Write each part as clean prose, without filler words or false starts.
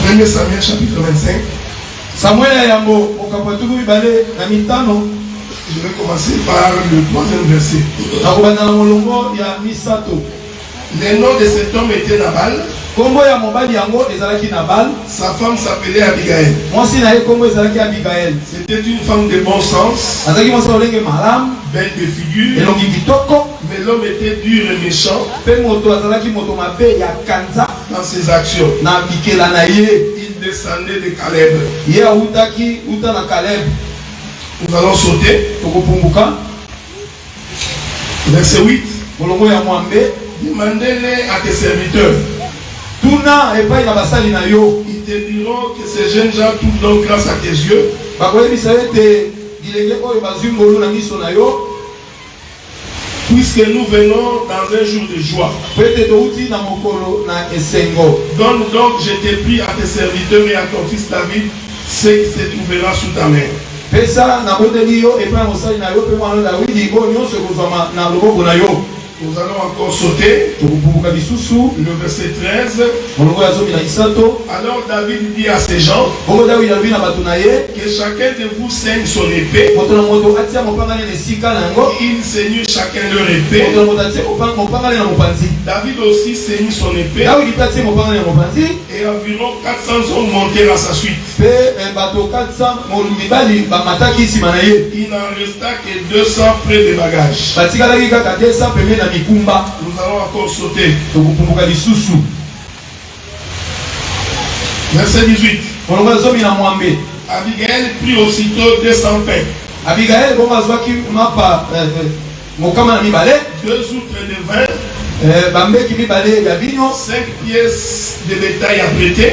1 Samuel chapitre 25. Samuel Yambo, Okapatuku Bale, Namitano. Je vais commencer par le 3e verset. Le nom de cet homme était Nabal. Sa femme s'appelait Abigail. C'était une femme de bon sens, belle de figure, mais l'homme était dur et méchant dans ses actions. Il descendait de Caleb. Nous allons sauter. Verset 8. Demandez-les à tes serviteurs. Ils te diront que ces jeunes gens trouvent donc grâce à tes yeux. Puisque nous venons dans un jour de joie. Donne donc, je t'ai pris à tes serviteurs et à ton fils David ce qui se trouvera sous ta main. Nous allons encore sauter. Le verset 13. Alors David dit à ces gens que chacun de vous saigne son épée. Ils saignent chacun leur épée. David aussi saigne son épée. Et environ 400 hommes montèrent à sa suite. Il n'en resta que 200 près des bagages. Nous allons encore sauter. Verset 18. Abigail prit aussitôt 200 pains. 2 outres de vin. 5 pièces de bétail à prêter.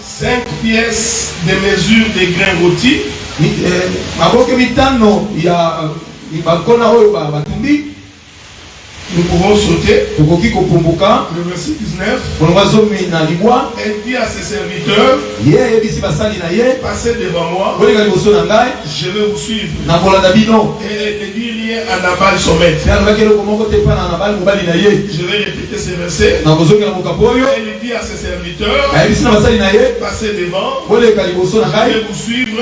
5 pièces de mesure de grains rôtis. Nous pouvons sauter. Le verset 19. Elle dit à ses serviteurs, passez devant moi, je vais vous suivre. Et elle ne dit rien à Nabal son maître. Je vais répéter ces versets. Elle dit à ses serviteurs, passez devant, je vais vous suivre.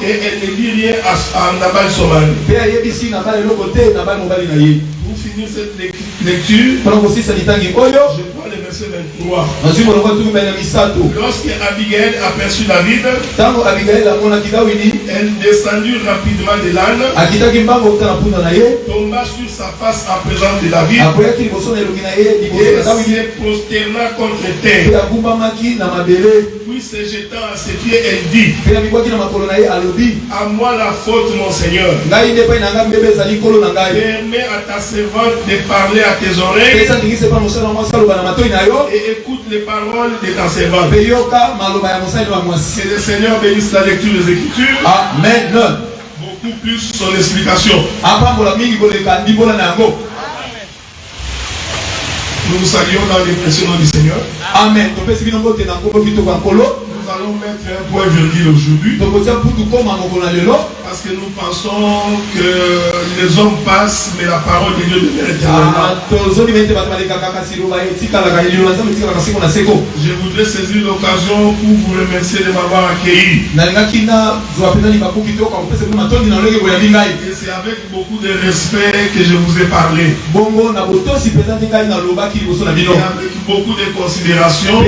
Et elle ne dit rien à Nabal son mari. Pour finir cette lecture, je prends le verset 23. Lorsque Abigail aperçut David, elle descendit rapidement de l'âne, tomba sur sa face en présence de David et se prosterna contre terre. Puis se jetant à ses pieds, elle dit, à moi la faute, mon Seigneur. Permets à ta servante de parler à tes oreilles et écoute les paroles de ta servante. Que le Seigneur bénisse la lecture des Écritures. Amen. Beaucoup plus son explication. Nous vous saluons dans les précieux noms du Seigneur. Amen. Nous allons mettre un point virgule aujourd'hui. Parce que nous pensons que les hommes passent, mais la parole de Dieu demeure éternellement. Je voudrais saisir l'occasion pour vous remercier de m'avoir accueilli. Et c'est avec beaucoup de respect que je vous ai parlé. Et avec beaucoup de considération, en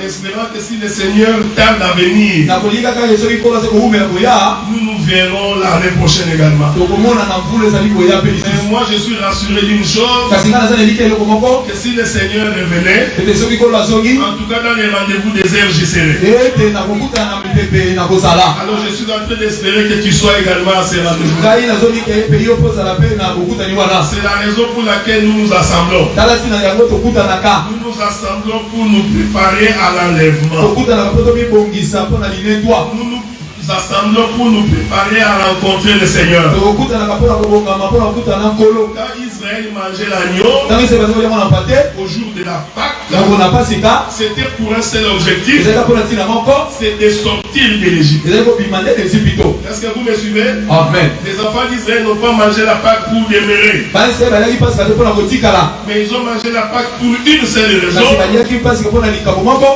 espérant que si le Seigneur tarde à venir, nous nous verrons l'année prochaine également. Et moi je suis rassuré d'une chose, que si le Seigneur revenait, en tout cas dans les rendez-vous des airs, j'y serai. Alors je suis en train d'espérer que tu sois également à ces rendez-vous. C'est la raison pour laquelle nous nous assemblons. Nous nous assemblons pour nous préparer à l'enlèvement. Nous nous assemblons pour nous préparer à rencontrer le Seigneur. Quand Israël mangeait l'agneau au jour de la Pâque, c'était pour un seul objectif, c'est de sortir de l'Égypte. Est-ce que vous me suivez? Amen. Les enfants d'Israël n'ont pas mangé la Pâque pour demeurer, mais ils ont mangé la Pâque pour une seule raison,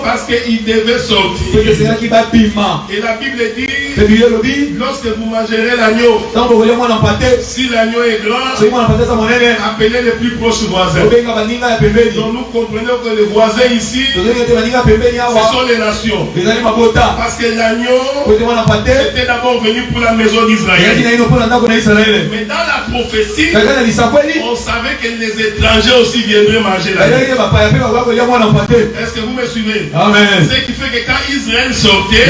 parce qu'ils devaient sortir. Et la Bible dit, lorsque vous mangerez l'agneau, si l'agneau est grand, appelez les plus proches voisins. Donc nous comprenons que les voisins ici, ce sont les nations. Parce que l'agneau était d'abord venu pour la maison d'Israël. Mais dans la prophétie, on savait que les étrangers aussi viendraient manger l'agneau. Est-ce que vous me suivez? Amen. Ce qui fait que quand Israël sortait,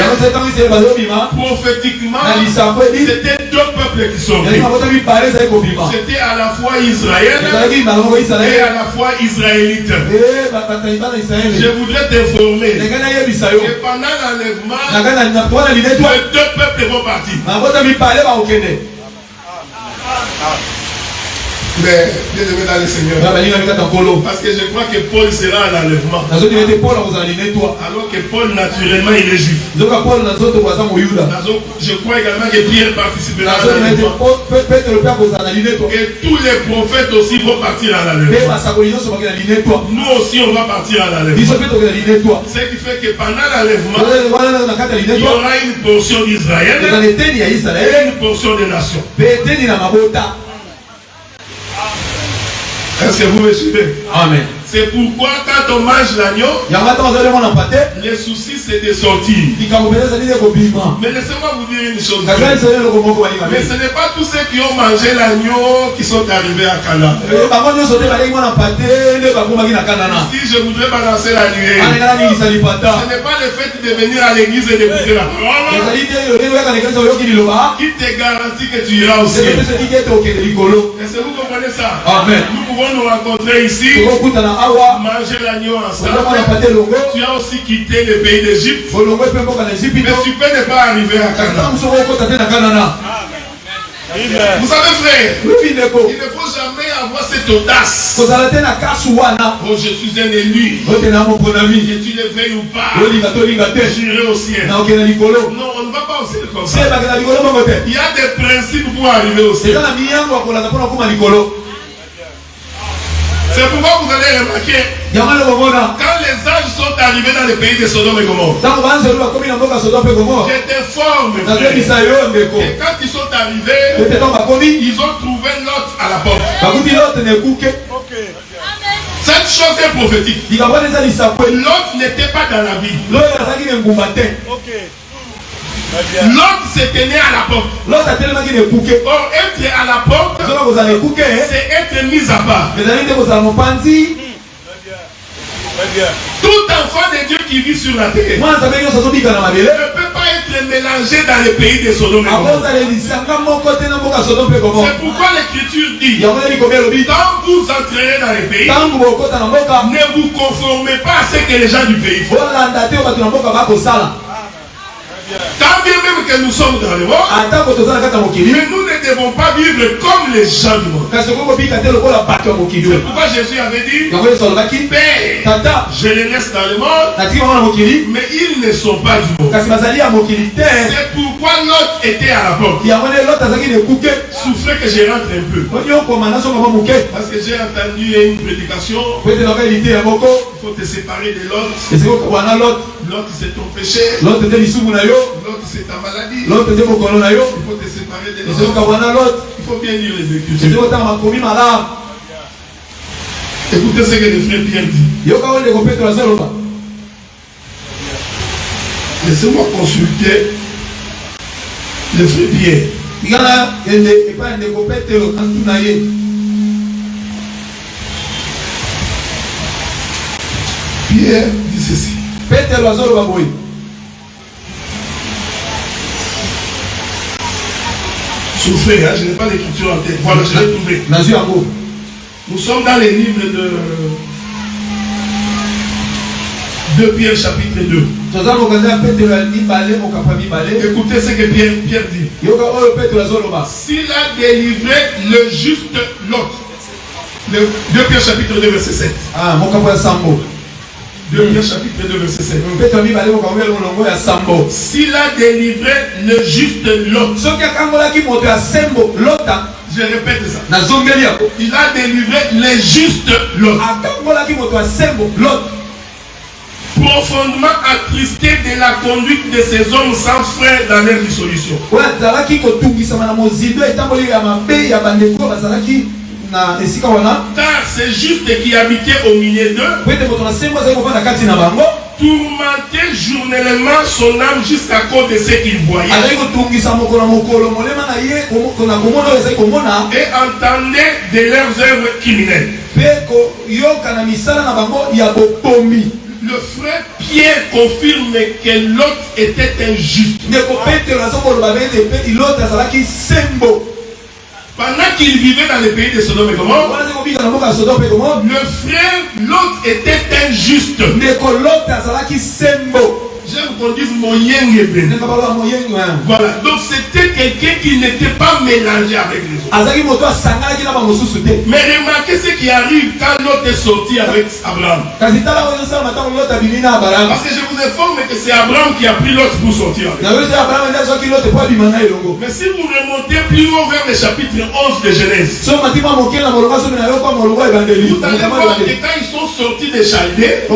prophétiquement, c'était deux peuples qui sortaient. C'était à la fois Israël et à la fois israélite. Je voudrais t'informer que pendant l'enlèvement, les deux peuples vont partir. Mais bien aimé dans le Seigneur, parce que je crois que Paul sera à l'enlèvement, alors que Paul naturellement il est juif. Je crois également que Pierre participera à l'enlèvement, et tous les prophètes aussi vont partir à l'enlèvement. Nous aussi on va partir à l'enlèvement. Ce qui fait que pendant l'enlèvement, il y aura une portion d'Israël et une portion des nations. Est-ce que vous me suivez? Amen. C'est pourquoi quand on mange l'agneau, le souci c'est de sortir. Mais laissez-moi vous dire une chose. Mais ce n'est pas tous ceux qui ont mangé l'agneau qui sont arrivés à Cana. Si je voudrais balancer la nuée, ce n'est pas le fait de venir à l'église et d'écouter la parole qui te garantit que tu iras au ciel. Est-ce que vous comprenez ça? Amen. Nous pouvons nous rencontrer ici, manger l'agneau ensemble. Tu as aussi quitté le pays d'Égypte, mais tu peux ne pas arriver à Canaan. Vous savez frère, il ne faut jamais avoir cette audace. Oh, je suis un élu, que tu le veuilles ou pas, j'irai au ciel. Non, on ne va pas au ciel comme ça. Il y a des principes pour arriver au ciel. C'est pourquoi vous allez remarquer, quand les âges sont arrivés dans le pays de Sodome et Gomorrhe, je t'informe que quand ils sont arrivés, ils ont trouvé Lot à la porte. Cette chose est prophétique. Lot n'était pas dans la vie. L'autre se tenait à la porte. Or, être à la porte, c'est être mis à part. Tout enfant de Dieu qui vit sur la terre ne peut pas être mélangé dans le pays de Sodome et Gomorrhe. C'est pourquoi l'Écriture dit, quand vous entrerez dans le pays, ne vous conformez pas à ce que les gens du pays font. Tant bien même que nous sommes dans le monde, mais nous ne devons pas vivre comme les gens du monde. C'est pourquoi Jésus avait dit, Père, je les laisse dans le monde, mais ils ne sont pas du monde. C'est pourquoi l'autre était à la porte. Souffrez que je rentre un peu. Parce que j'ai entendu une prédication, il faut te séparer de l'autre. L'autre c'est ton péché, l'autre c'est ta maladie, il faut te séparer de l'autre. Il faut bien lire les Écritures. Écoutez ce que le frère Pierre dit. Laissez-moi consulter le frère Pierre. Pierre dit ceci. Souffrez, hein, je n'ai pas l'écriture en tête. Voilà, je l'ai trouvé. Nous sommes dans les livres de Pierre chapitre 2. Écoutez ce que Pierre dit. S'il a délivré le juste Lot 2 Pierre chapitre 2 verset 7. Ah, mon capo ya Sambo. 2 Pierre chapitre 2 verset 7. S'il a délivré le juste Lot. Je répète ça. Il a délivré le juste Lot. Profondément attristé de la conduite de ces hommes sans frein dans leur dissolution. Car c'est juste qui habitait au milieu d'eux, tourmentait journellement son âme jusqu'à cause de ce qu'il voyait, et entendait de leurs œuvres criminelles. Le frère Pierre confirme que l'autre était injuste. Pendant qu'il vivait dans le pays de Sodome et Gomorrhe, le frère l'autre était injuste. Je vous conduise moyen. Voilà, donc c'était quelqu'un qui n'était pas mélangé avec les autres. Mais remarquez ce qui arrive quand l'autre est sorti avec Abraham. Parce que je vous informe que c'est Abraham qui a pris l'autre pour sortir. Mais si vous remontez plus haut vers le chapitre 11 de Genèse, vous allez voir que quand ils sont sortis de Chaldée,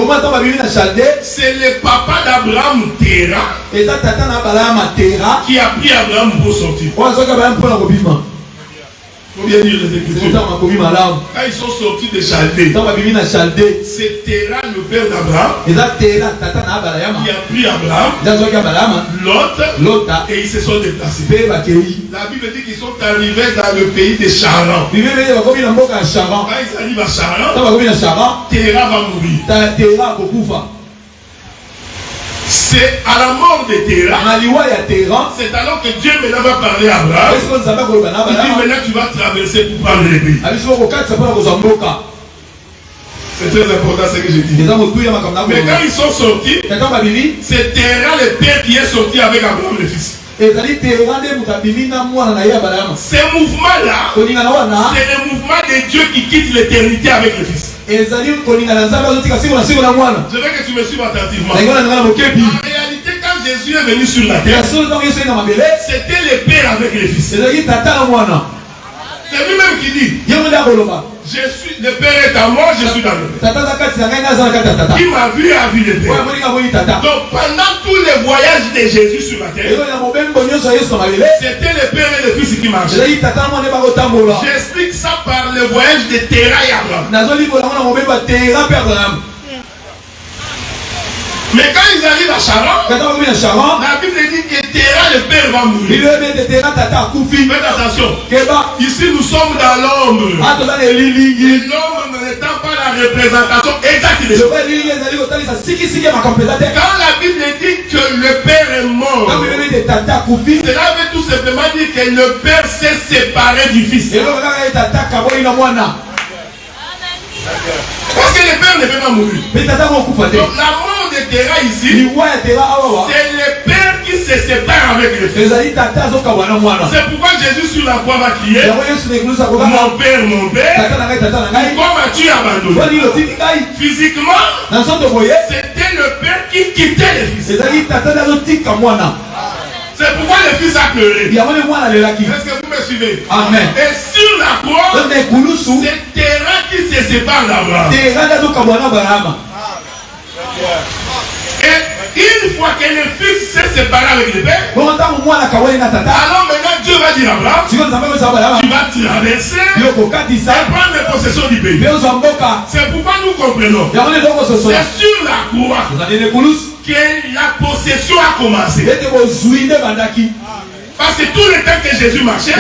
c'est le papa d'Abraham, Terah, qui a pris Abraham pour sortir. Combien dire les Écritures? Quand ils sont sortis de Chaldée, c'est Terah, le père d'Abraham, qui a pris Abraham, Lot, et ils se sont déplacés. La Bible dit qu'ils sont arrivés dans le pays de Charan. Quand ils arrivent à Charan, Terah va mourir. C'est à la mort de Terah. C'est alors que Dieu maintenant va parler à Abraham. Il dit maintenant tu vas traverser pour prendre le pays. C'est très important ce que je dis. Mais quand ils sont sortis, c'est Terah le père qui est sorti avec Abraham le fils. Ce mouvement-là, c'est le mouvement de Dieu qui quitte l'éternité avec le fils. Je veux que tu me suives attentivement. En réalité, quand Jésus est venu sur la terre, c'était le père avec le fils. C'est lui-même qui dit, je suis, le père est à moi, je suis dans le père. Qui m'a vu a vu le père. Donc pendant tous les voyages de Jésus sur la terre, c'était le père et le fils qui marchaient. J'explique ça par le voyage de Terah et Abraham. Mais quand ils arrivent à Charan, la Bible dit que Terah, le père, va mourir. Faites attention. Ici, nous sommes dans l'ombre. Et l'ombre n'étant pas la représentation exacte de Dieu. Quand la Bible dit que le père est mort, cela veut tout simplement dire que le père s'est séparé du fils. Parce que le père ne peut pas mourir. Donc la mort de Terah ici, c'est le père qui se sépare avec le fils. C'est pourquoi Jésus sur la croix va crier, mon père, pourquoi m'as-tu abandonné? Physiquement, c'était le père qui quittait le fils. C'est pourquoi le fils a pleuré. Est-ce que vous me suivez? Amen. Et sur la croix, c'est Terah qui se sépare d'Abraham. Et une fois que le fils s'est séparé avec le père, alors maintenant Dieu va dire à Abraham, tu vas traverser et prendre possession du pays. C'est pourquoi nous comprenons. C'est sur la croix que la possession a commencé. Parce que tout le temps que Jésus marchait, ce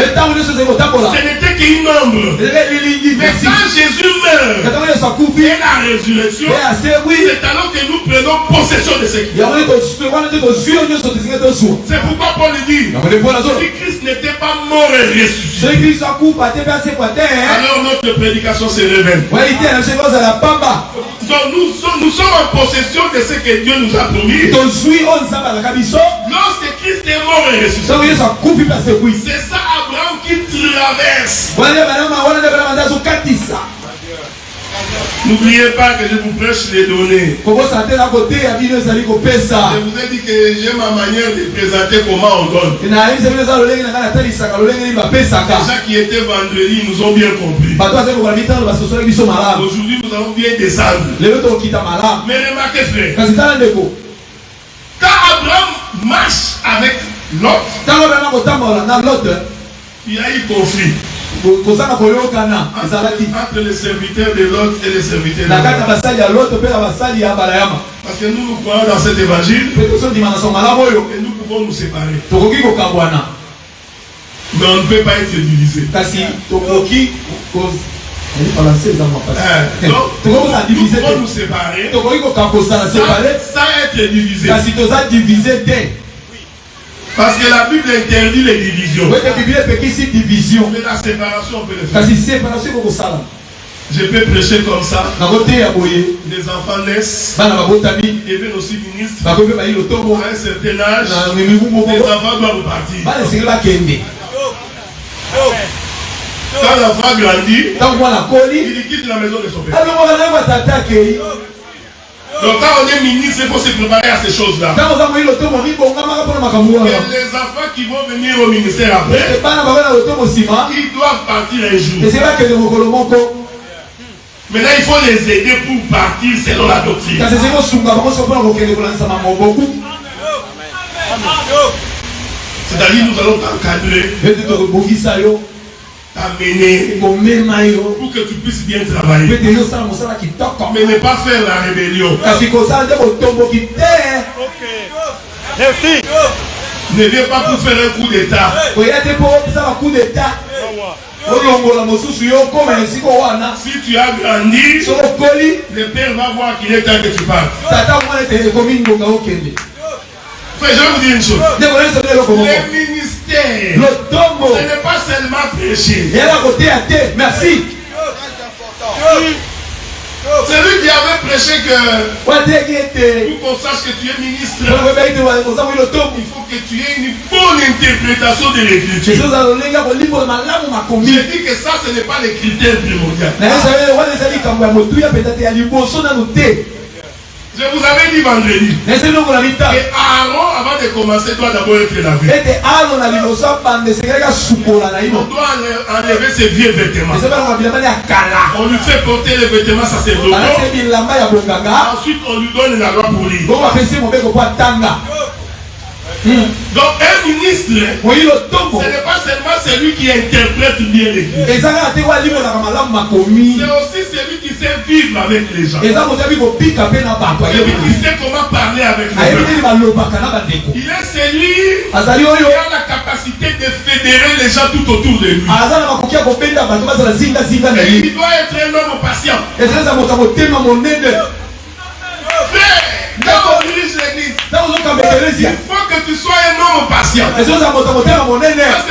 n'était qu'une ombre. Mais quand Jésus meurt et la résurrection, c'est alors que nous prenons possession de ce qui est. C'est pourquoi Paul dit, si Christ n'était pas mort et ressuscité, alors notre prédication se révèle. Donc nous sommes en possession de ce que Dieu nous a promis. Lorsque Christ est mort et ressuscité, c'est ça Abraham qui traverse. N'oubliez pas que je vous prêche les données. Je vous ai dit que j'ai ma manière de présenter comment on donne. Les gens qui étaient vendredi nous ont bien compris. Aujourd'hui nous allons bien descendre. Mais remarquez frère, quand Abraham marche avec Lot, il y a eu conflit entre les serviteurs de Lot et les serviteurs de Abraham. Parce que nous croyons dans cet évangile et nous pouvons nous séparer. Mais on ne peut pas être divisé. Donc, nous pouvons nous séparer sans être divisé. Parce que la Bible interdit les divisions. Mais la séparation, on peut le faire. Je peux prêcher comme ça. Les enfants naissent. Deviennent aussi ministres. À un certain âge, les enfants doivent partir. Quand l'enfant grandit, il quitte la maison de son père. Donc quand on est ministre, il faut se préparer à ces choses-là. Et les enfants qui vont venir au ministère après, ils doivent partir un jour. Maintenant, il faut les aider pour partir selon la doctrine. C'est-à-dire, nous allons t'encadrer, t'amener pour que tu puisses bien travailler. Mais ne pas faire la rébellion. Ne viens pas pour faire un coup d'état. Si tu as grandi, le père va voir qu'il est temps que tu partes. Je vais vous dire une chose. Les ministères, ce n'est pas seulement prêcher. Merci. Celui qui avait prêché que pour qu'on sache que tu es ministre, il faut que tu aies une bonne interprétation de l'écriture. J'ai dit que ça, ce n'est pas les critères primordiaux. Je vous avais dit vendredi que Aaron, avant de commencer, doit d'abord être lavé. On doit enlever ses vieux vêtements. On lui fait porter les vêtements sacerdotaux. Ensuite, on lui donne la loi pour lire. Donc un ministre, ce n'est pas seulement celui qui interprète bien l'église. C'est aussi celui qui sait vivre avec les gens. Celui qui sait comment parler avec les gens. Il est celui qui a la capacité de fédérer les gens tout autour de lui. Et il doit être un homme patient. Quand on dirige l'église, il faut que tu sois un homme patient. Parce que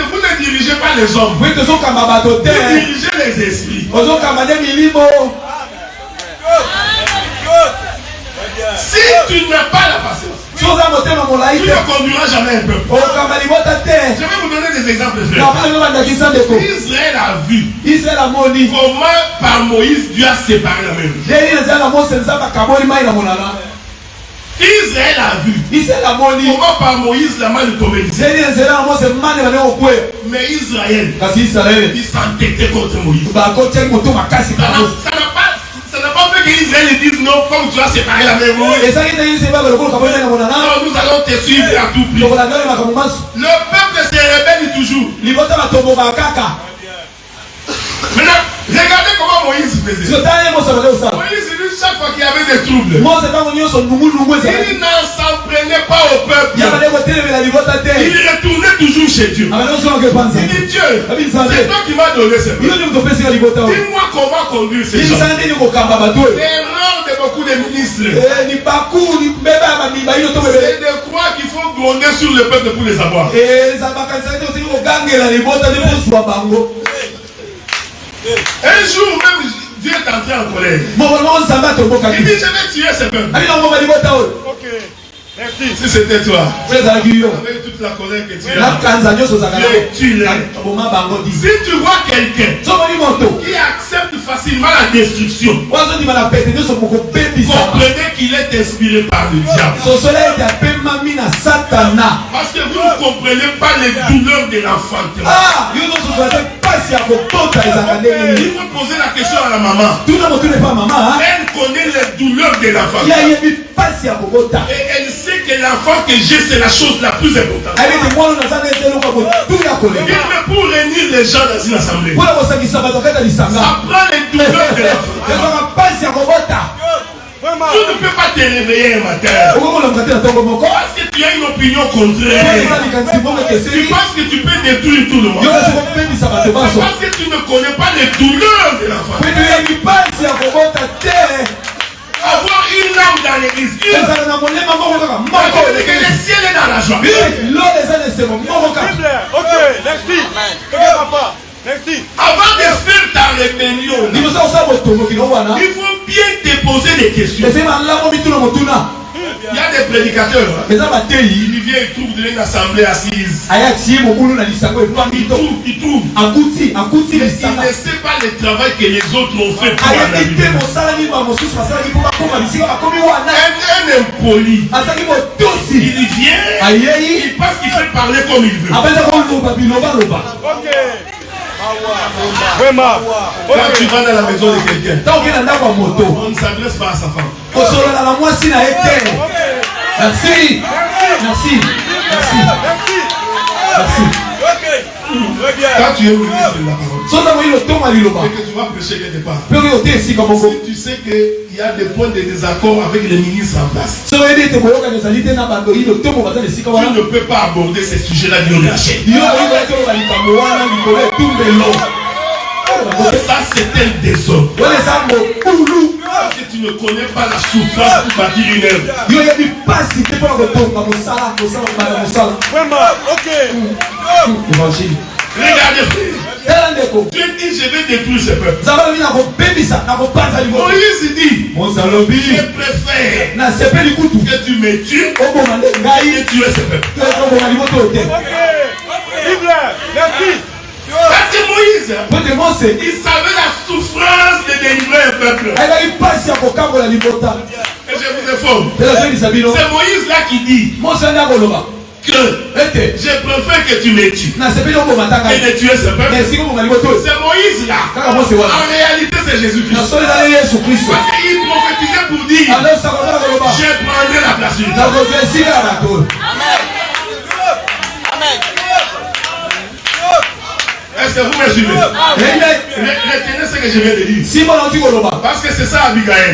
vous ne dirigez pas les hommes, vous dirigez les esprits. Si tu n'as pas la patience, tu ne conduiras jamais un peuple. Je vais vous donner des exemples. Israël a vu comment par Moïse Dieu a séparé la mer. Israël a vu comment par Moïse la main est tombée. Mais Israël, il s'entêtait contre Moïse. Ça n'a pas fait qu'Israël dise non, comme tu as séparé la mer. Non, nous allons te suivre à tout prix. Le peuple se rebelle toujours. Maintenant, regardez comment Moïse faisait. Moïse, chaque fois qu'il y avait des troubles, il n'en s'en prenait pas au peuple. Il retournait toujours chez Dieu. Il dit Dieu, c'est toi qui m'as donné ce peuple. Dis-moi comment conduire ces gens. L'erreur de beaucoup de ministres, c'est de croire qu'il faut gronder sur le peuple pour les avoir. Un jour même, Dieu est entré en colère. Il dit je vais tuer ce peuple. Merci. Si c'était toi, avec toute la colère que tu as, tu l'es. Si tu vois quelqu'un qui accepte facilement la destruction, comprenez qu'il est inspiré par le diable. Parce que vous ne comprenez pas les douleurs de l'enfantement. Il faut poser la question à la maman. Elle connaît les douleurs de l'enfant. Et elle sait que l'enfant que j'ai, c'est la chose la plus importante. Mais pour réunir les gens dans une assemblée, ça prend les douleurs de l'enfant. Tu ne peux pas te réveiller un matin parce que tu as une opinion contraire. Tu penses que tu peux détruire tout le monde. C'est parce que tu ne connais pas les douleurs de l'enfant. Avoir une âme dans l'église, que le ciel est dans la joie. Ok, merci. Papa. Merci. Avant de faire ta rébellion, il faut bien te poser des questions. Il y a des prédicateurs. Il vient, il trouve une assemblée assise. Il trouve. Il ne sait pas le travail que les autres ont fait pour la vie. Un impoli. Il vient, il pense qu'il peut parler comme il veut. Ok. Vraiment. Quand tu vas dans la maison de quelqu'un, on ne s'adresse pas à sa femme. Merci. Quand tu es au ministre de la parole et que tu vas prêcher quelque part, si tu sais qu'il y a des points de désaccord avec les ministres en place, tu ne peux pas aborder ces sujets-là de la chaîne. Ça, c'est un désordre. Parce que tu ne connais pas la souffrance pour bâtir une œuvre. Vraiment, ok. Regardez, Dieu dit, je vais détruire ce peuple. Moïse dit, je préfère que tu me tues que tuer ce peuple. Merci. Parce que Moïse, il savait la souffrance de délivrer un peuple. Et je vous informe, c'est Moïse là qui dit que je préfère que tu me tues que de tuer ce peuple. C'est Moïse là. En réalité, c'est Jésus-Christ. Parce qu'il prophétisait pour dire, je prendrai la place du temps. Amen. Est-ce que vous me suivez? Retenez ce que je viens de dire. Parce que c'est ça Abigail.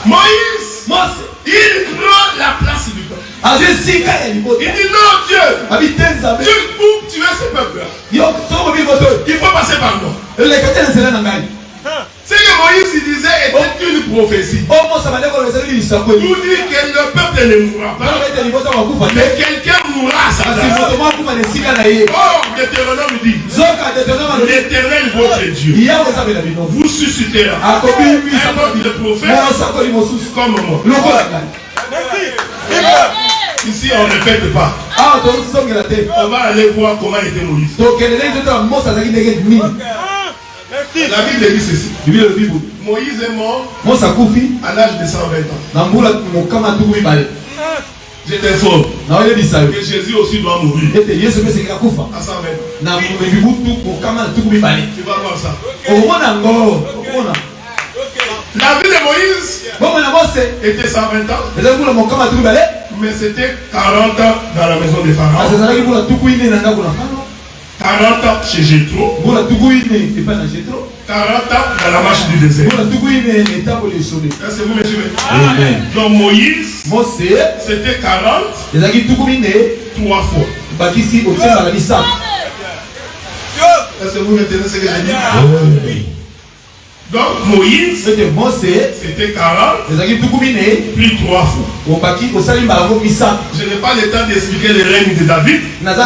Moïse, il prend la place du peuple. Il dit non Dieu, pour tuer ce peuple, il faut passer par moi. Ce que Moïse disait était une prophétie. Pour dire que le peuple ne mourra pas, mais quelqu'un mourra à sa place. Or, Deutéronome dit, l'Éternel votre Dieu vous suscitera un autre prophète comme moi. Ici, on ne répète pas. On va aller voir comment était Moïse. La Bible dit ceci. Moïse est mort à l'âge de 120 ans. Je t'informe que Jésus aussi doit mourir à 120 ans. Tu vas voir ça. La vie de Moïse était 120 ans, mais c'était 40 ans dans la maison des pharaons, 40 ans chez Jétro, 40 ans dans la marche du désert. Est-ce que vous me suivez? Donc Moïse, c'était 40 3 fois. Est-ce que vous retenez ce que j'ai dit? Donc Moïse, c'était 40 plus 3 fois. Je n'ai pas le temps d'expliquer le règne de David, parce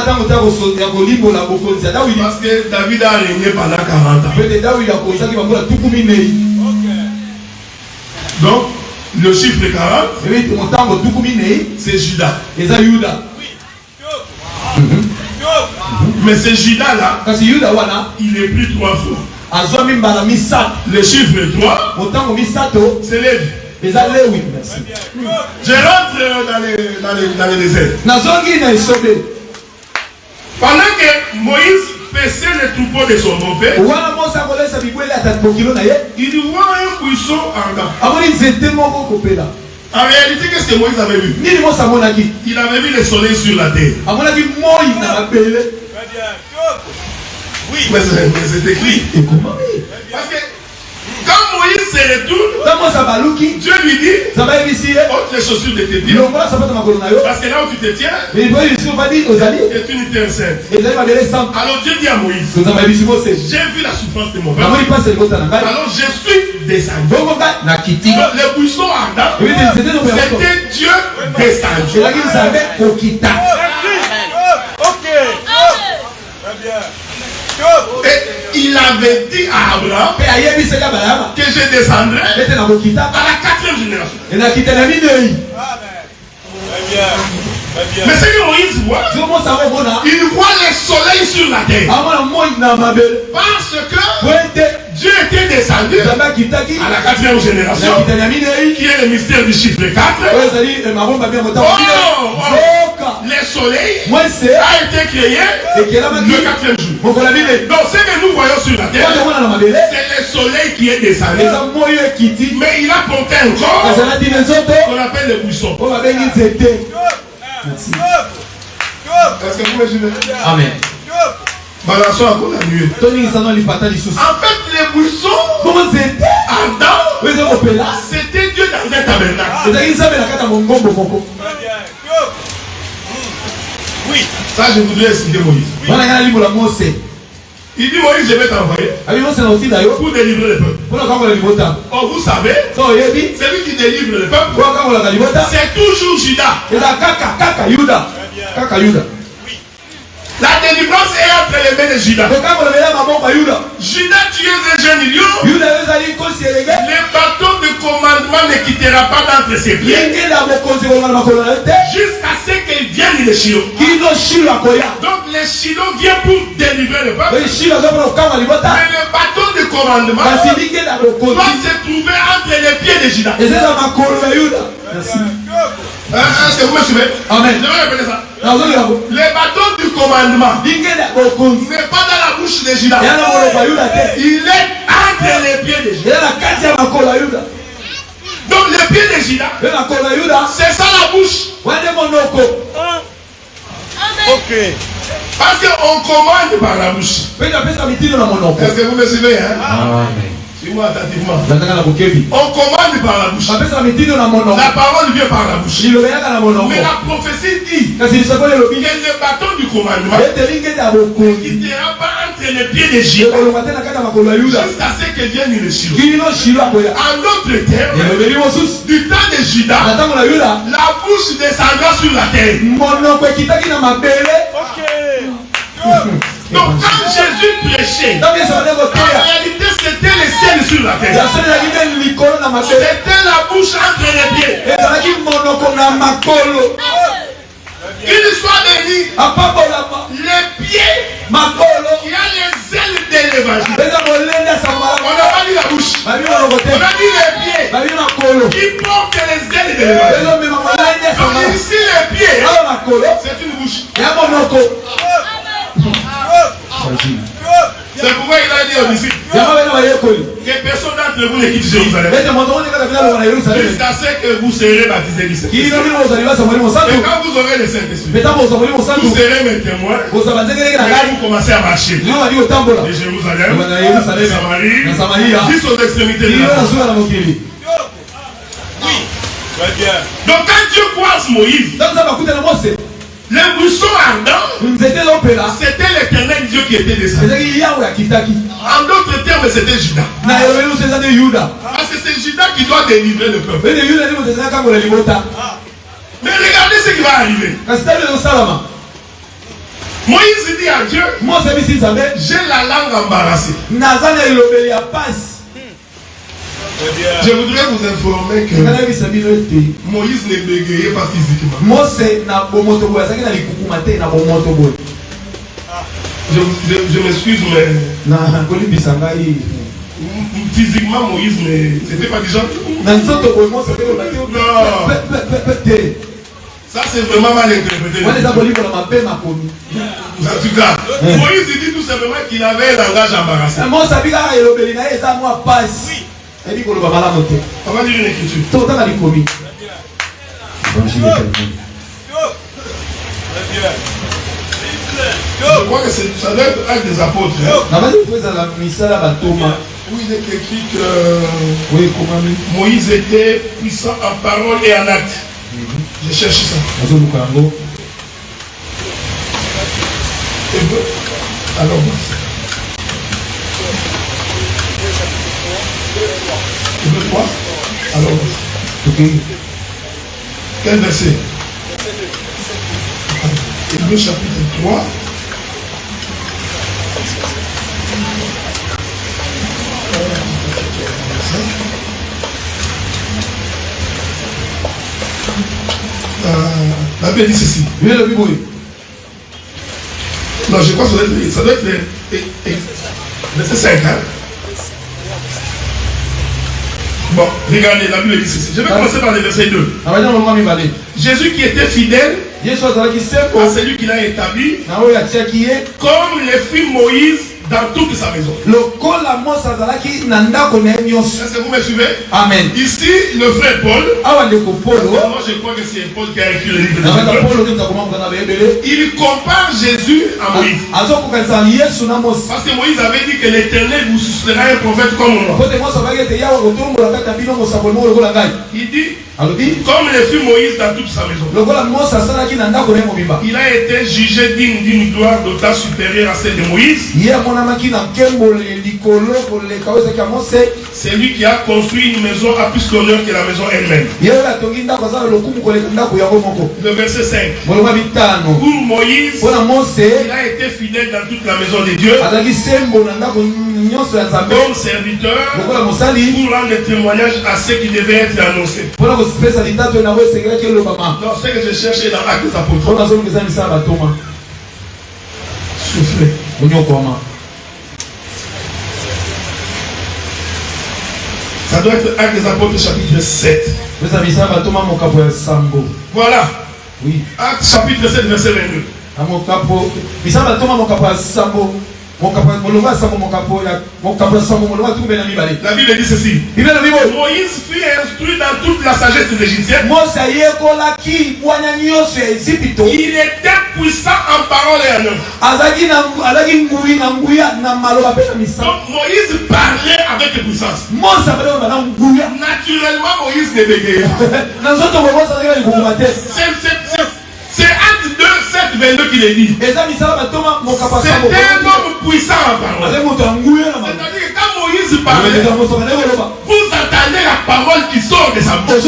que David a régné pendant 40 ans. Donc Le chiffre 40, c'est Judas. Mais c'est Judas là, il est pris 3 fois. Le chiffre 3, c'est Lévi. Je rentre dans les déserts. Pendant que Moïse paissait le troupeau de son beau-père, il voit un buisson ardent. En réalité, qu'est-ce que Moïse avait vu? Il avait vu le soleil sur la terre. Oui, mais c'est écrit. Parce que quand Moïse se retourne, Dieu lui dit ôte les chaussures de tes pieds. Parce que là où tu te tiens, et tu n'étais enceinte. Alors Dieu dit à Moïse, j'ai vu la souffrance de mon père. Alors je suis descendu. Le buisson ardent, c'était Dieu descendu. Et il avait dit à Abraham que je descendrai à la 4e génération. Mais ce que Moïse voit, il voit le soleil sur la terre. Parce que Dieu était descendu à la 4e génération, qui est le mystère du chiffre 4. Le soleil a été créé le 4e jour. Donc ce que nous voyons sur la terre, c'est le soleil qui est descendu. Mais il a porté un corps qu'on appelle le buisson. Merci. Est-ce que vous imaginez? Amen. En fait, les buissons ardents, c'était Dieu dans un tabernacle. Oui, ça je voudrais expliquer Moïse. Il dit Moïse, je vais t'envoyer pour délivrer le peuple. Oh, vous savez, celui qui délivre le peuple, c'est toujours Judas. La délivrance est entre les mains de Judas. Judas tue un jeune lion. Le bâton de commandement ne quittera pas d'entre ses pieds jusqu'à ce qu'il vienne le Shiloh. Donc le Shiloh vient pour délivrer le peuple. Mais le bâton de commandement doit se trouver entre les pieds de Judas. Merci. Est-ce que vous me suivez? Amen. Je vais répéter ça. Le bâton du commandement n'est pas dans la bouche de Judas. Il est entre les pieds de Judas. Donc les pieds de Judas, c'est ça la bouche. Ok. Parce qu'on commande par la bouche. Est-ce que vous me suivez? Suis-moi attentivement. On commande par la bouche. La parole vient par la bouche. Mais la prophétie dit que le bâton du commandement ne quittera pas entre les pieds des Judas jusqu'à ce que vienne le Shiloh. En d'autres termes, du temps de Judas, la bouche descendra sur la terre. Donc quand Jésus prêchait, en réalité c'était le ciel sur la terre. C'était la bouche entre les pieds. Une histoire de vie. Les pieds qui a les ailes de l'évangile. On n'a pas dit la bouche. On a dit les pieds qui portent les ailes de l'évangile. Donc ici les pieds, c'est une bouche. C'est pourquoi il a dit aux disciples que personne d'entre vous ne quitte Jérusalem jusqu'à ce que vous serez baptisés du Saint-Esprit. Et quand vous aurez le Saint-Esprit, vous serez mes témoins. Vous commencez à marcher de Jérusalem, de Samarie, jusqu'aux extrémités de la terre. Oui, très bien. Donc quand Dieu croise Moïse, le buisson ardent, c'était l'Éternel Dieu qui était descendu. En d'autres termes, c'était Judas. Parce que c'est Judas qui doit délivrer le peuple. Mais regardez ce qui va arriver. Moïse dit à Dieu, j'ai la langue embarrassée. Je voudrais vous informer que Moïse ne bégayait pas physiquement. Je m'excuse, mais physiquement Moïse n'était pas déjà. Non. Ça c'est vraiment mal interprété. En tout cas, Moïse dit tout simplement qu'il avait un langage embarrassé. On va lire une écriture. Je crois que ça doit être Actes des Apôtres. Où il est écrit que Moïse était puissant en parole et en acte. Je cherche ça. Alors, Hébreux 3. Alors, quel verset? Hébreux chapitre 3. La Bible dit ceci. Non, je crois que ça doit être verset 5. Hein? Bon, regardez, la Bible dit ceci. Je vais commencer par le verset 2. Jésus qui était fidèle à celui qui l'a établi, comme le fit Moïse dans toute sa maison. Est-ce que vous me suivez? Amen. Ici, le frère Paul, moi je crois que c'est Paul qui a écrit le livre. Il compare Jésus à Moïse. Parce que Moïse avait dit que l'Éternel vous suscitera un prophète comme moi. Il dit, comme le fut Moïse dans toute sa maison. Il a été jugé digne d'une gloire d'autant supérieure à celle de Moïse. C'est lui qui a construit une maison à plus d'honneur que la maison elle-même. Le verset 5. Pour Moïse, il a été fidèle dans toute la maison de Dieu comme serviteur pour rendre témoignage à ce qui devait être annoncé. Non, ce que je cherchais dans Actes des Apôtres. Soufflez. Ça doit être Actes des Apôtres chapitre 7. Voilà. Oui. Actes chapitre 7 verset 22. La Bible dit ceci. Moïse fut instruit dans toute la sagesse des Égyptiens. Il était puissant en parole et en œuvre. Donc Moïse parlait avec puissance. Naturellement Moïse ne bégayait pas. C'est Acte 2, 7, 22 qui le dit. C'était un homme puissant en parole. C'est-à-dire que quand Moïse parlait, vous entendez la parole qui sort de sa bouche.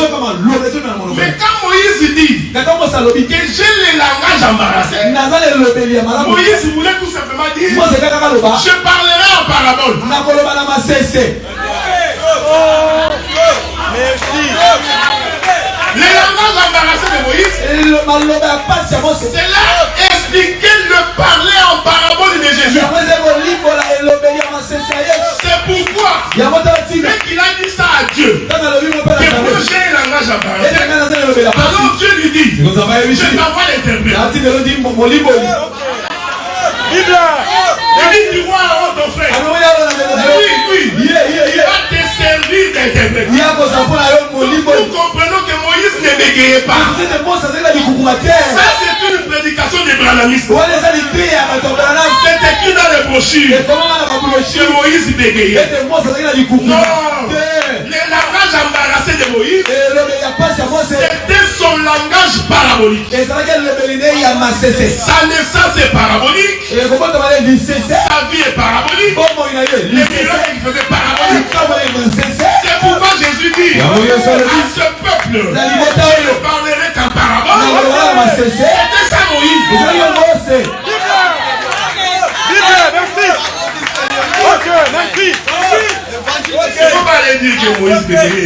Mais quand Moïse dit que j'ai le langage embarrassé, Moïse voulait tout simplement dire je parlerai en parabole. Merci. Le langage embarrassé de Moïse, cela expliquait le parler en parabole de Jésus. C'est pourquoi, dès qu'il a dit ça à Dieu, que moi j'ai un langage embarrassé, alors Dieu lui dit, je t'envoie l'interprète. Il dit, tu vois ton frère. Oui. Il va te servir d'interprète. Nous comprenons que Moïse ne bégayait pas. Ça, c'est une prédication des branhamistes. C'est écrit dans les brochures que Moïse bégayait. Non. Le langage embarrassé de Moïse, c'était son langage parabolique. Sa naissance est parabolique. Sa vie est parabolique. Les miracles qu'il faisait parabolique. C'est pourquoi Jésus dit à ce peuple, je parlerai qu'en parabole. C'était ça Moïse. Merci. Ok, merci. Il faut pas aller dire que Moïse bébé.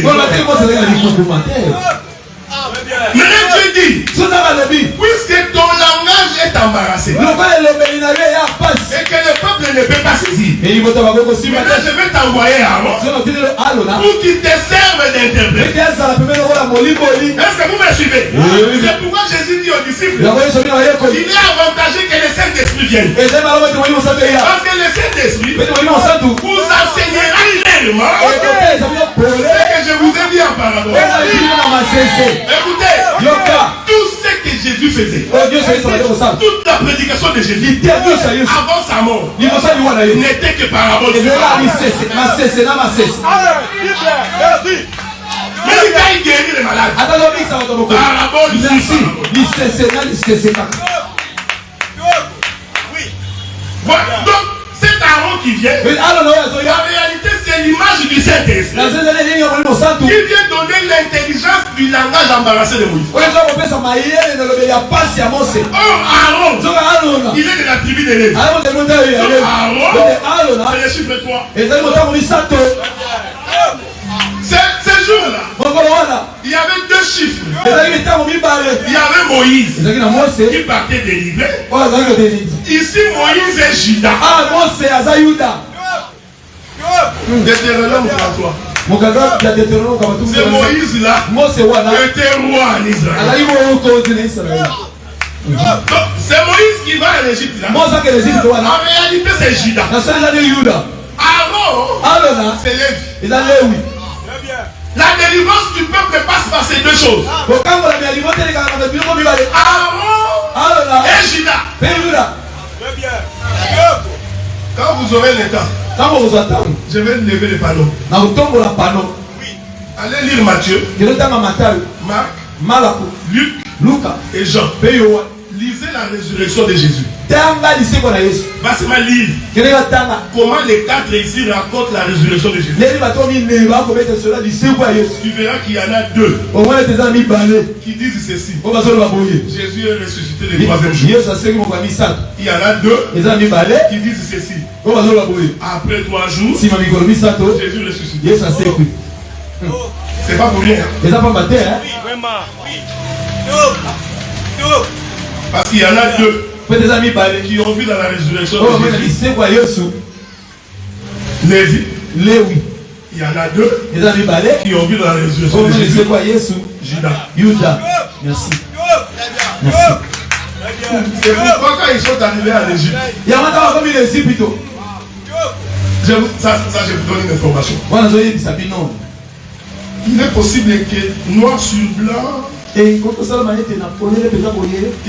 Mais Dieu dit, puisque ton langage est embarrassé, et que le peuple ne peut pas saisir, maintenant je vais t'envoyer Aaron pour qu'il te serve d'interprète. Est-ce que vous me suivez? C'est pourquoi Jésus dit aux disciples, il est avantageux que le Saint-Esprit vienne. Parce que le Saint-Esprit vous enseignera clairement ce que je vous ai dit en parabole. Écoutez, tout ce que Jésus faisait, toute la prédication de Jésus avant sa mort n'était que parabole. Mais il a guéri les malades. Parabole. Donc, c'est Aaron qui vient. En réalité, c'est l'image du Saint-Esprit qui vient donner l'intelligence du langage embarrassé de Moïse. Or, Aaron, il est de la tribu de Lévi. Aaron, c'est le chiffre 3. Ce jour-là, il y avait deux chiffres. Il y avait Moïse qui partait délivrer. Ici, Moïse est Juda. Deutéronome 33. C'est Moïse là qui était roi en Israël. C'est Moïse qui va en Égypte là. En réalité, c'est Juda. Aaron, c'est Lévi. La délivrance du peuple passe par ces deux choses. Aaron et Juda. Quand vous aurez le temps, je vais lever le panneau. Oui. Allez lire Matthieu, Marc, Luc et Jean. Lisez la résurrection de Jésus. Va lire comment les quatre ici racontent la résurrection de Jésus. Tu verras qu'il y en a deux qui disent ceci. Jésus est ressuscité le troisième jour. Il y en a deux qui disent ceci. Après 3 jours, Jésus est ressuscité. C'est pas pour rien. Parce qu'il y en a deux qui ont vu dans la résurrection de Jésus. Lévi. Il y en a deux qui ont vu dans la résurrection de Jésus. Judas. Merci. C'est pourquoi quand ils sont arrivés à l'Égypte, je vous donne une information. Il est possible que noir sur blanc, que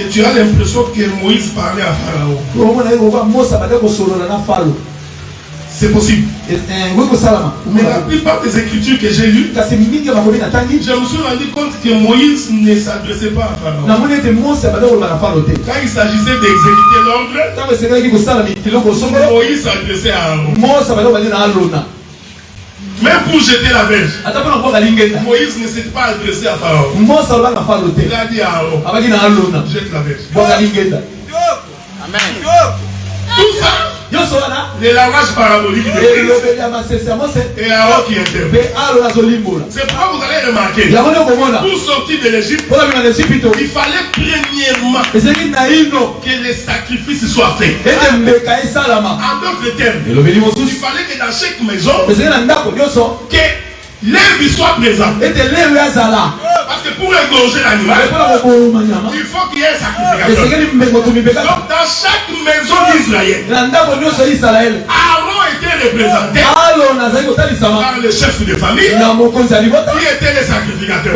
tu as l'impression que Moïse parlait à Pharaon. C'est possible. Mais la plupart des écritures que j'ai lues, je me suis rendu compte que Moïse ne s'adressait pas à Pharaon. Quand il s'agissait d'exécuter l'ordre, Moïse s'adressait à Aaron. Même pour jeter la verge, Moïse ne s'est pas adressé à Pharaon. Il a dit à Aaron, jette la verge. Amen. Tout ça, le langage parabolique de Christ et Aaron qui interprète. C'est pourquoi vous allez remarquer, pour sortir de l'Égypte, il fallait premièrement que les sacrifices soient faits. En d'autres termes, il fallait que dans chaque maison, que Lévi soit présent. Parce que pour égorger l'animal, il faut qu'il y ait un sacrificateur. Donc dans chaque maison d'Israël, Aaron était représenté par le chef de famille qui était le sacrificateur.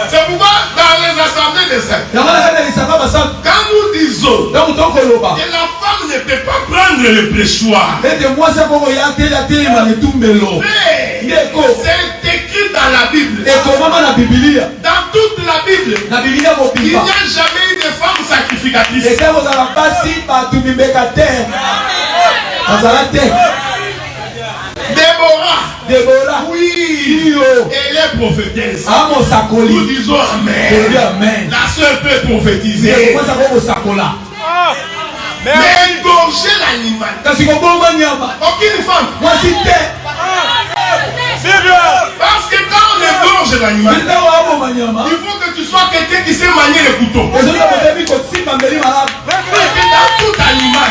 C'est pourquoi dans les assemblées des saints, quand nous disons que la femme ne peut pas prendre le pressoir, c'est écrit dans la Bible. Dans toute la Bible, il n'y a jamais eu de femme sacrificatrice. Déborah, oui, elle est prophétesse. Nous disons Amen. La soeur peut prophétiser. Mais égorger l'animal. Aucune femme. Moi, si t'es. Parce que quand on égorge l'animal, il faut que tu sois quelqu'un qui sait manier le couteau. Parce que dans tout animal,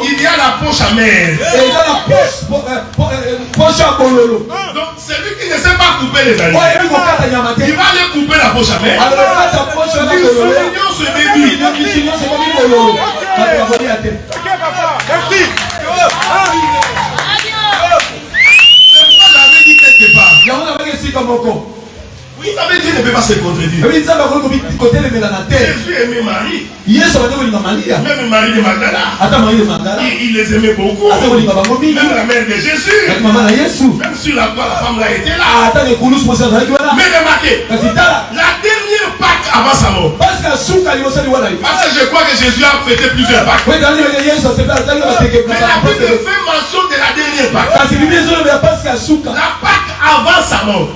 il y a la poche amère. Donc celui qui ne sait pas couper les animaux, il va aller couper la poche amère. L'union se déduit. Vous savez, Dieu ne peut pas se contredire. Jésus aimait Marie. Même Marie de Magdala. Il les aimait beaucoup. Même la mère de Jésus. Même sur la croix, la femme là était là. Mais remarquez, la dernière Pâque avant sa mort. Parce que je crois que Jésus a fêté plusieurs Pâques. Mais la Bible fait mention de la dernière Pâque. La Pâque avant sa mort.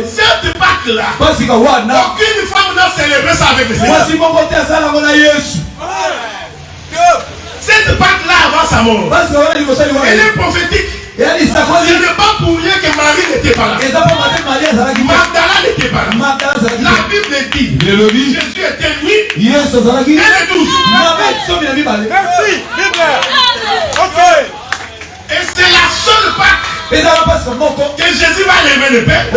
Cette Pâque-là, aucune femme n'a célébré ça avec le Seigneur. Cette Pâque-là avant sa mort, elle est prophétique. Ce n'est pas pour rien que Marie n'était pas là. Magdala n'était pas là. La Bible dit, Jésus était nuit, elle est douce. Merci, Bible. Ok. Et c'est la seule Pâque que Jésus va lever le Père. En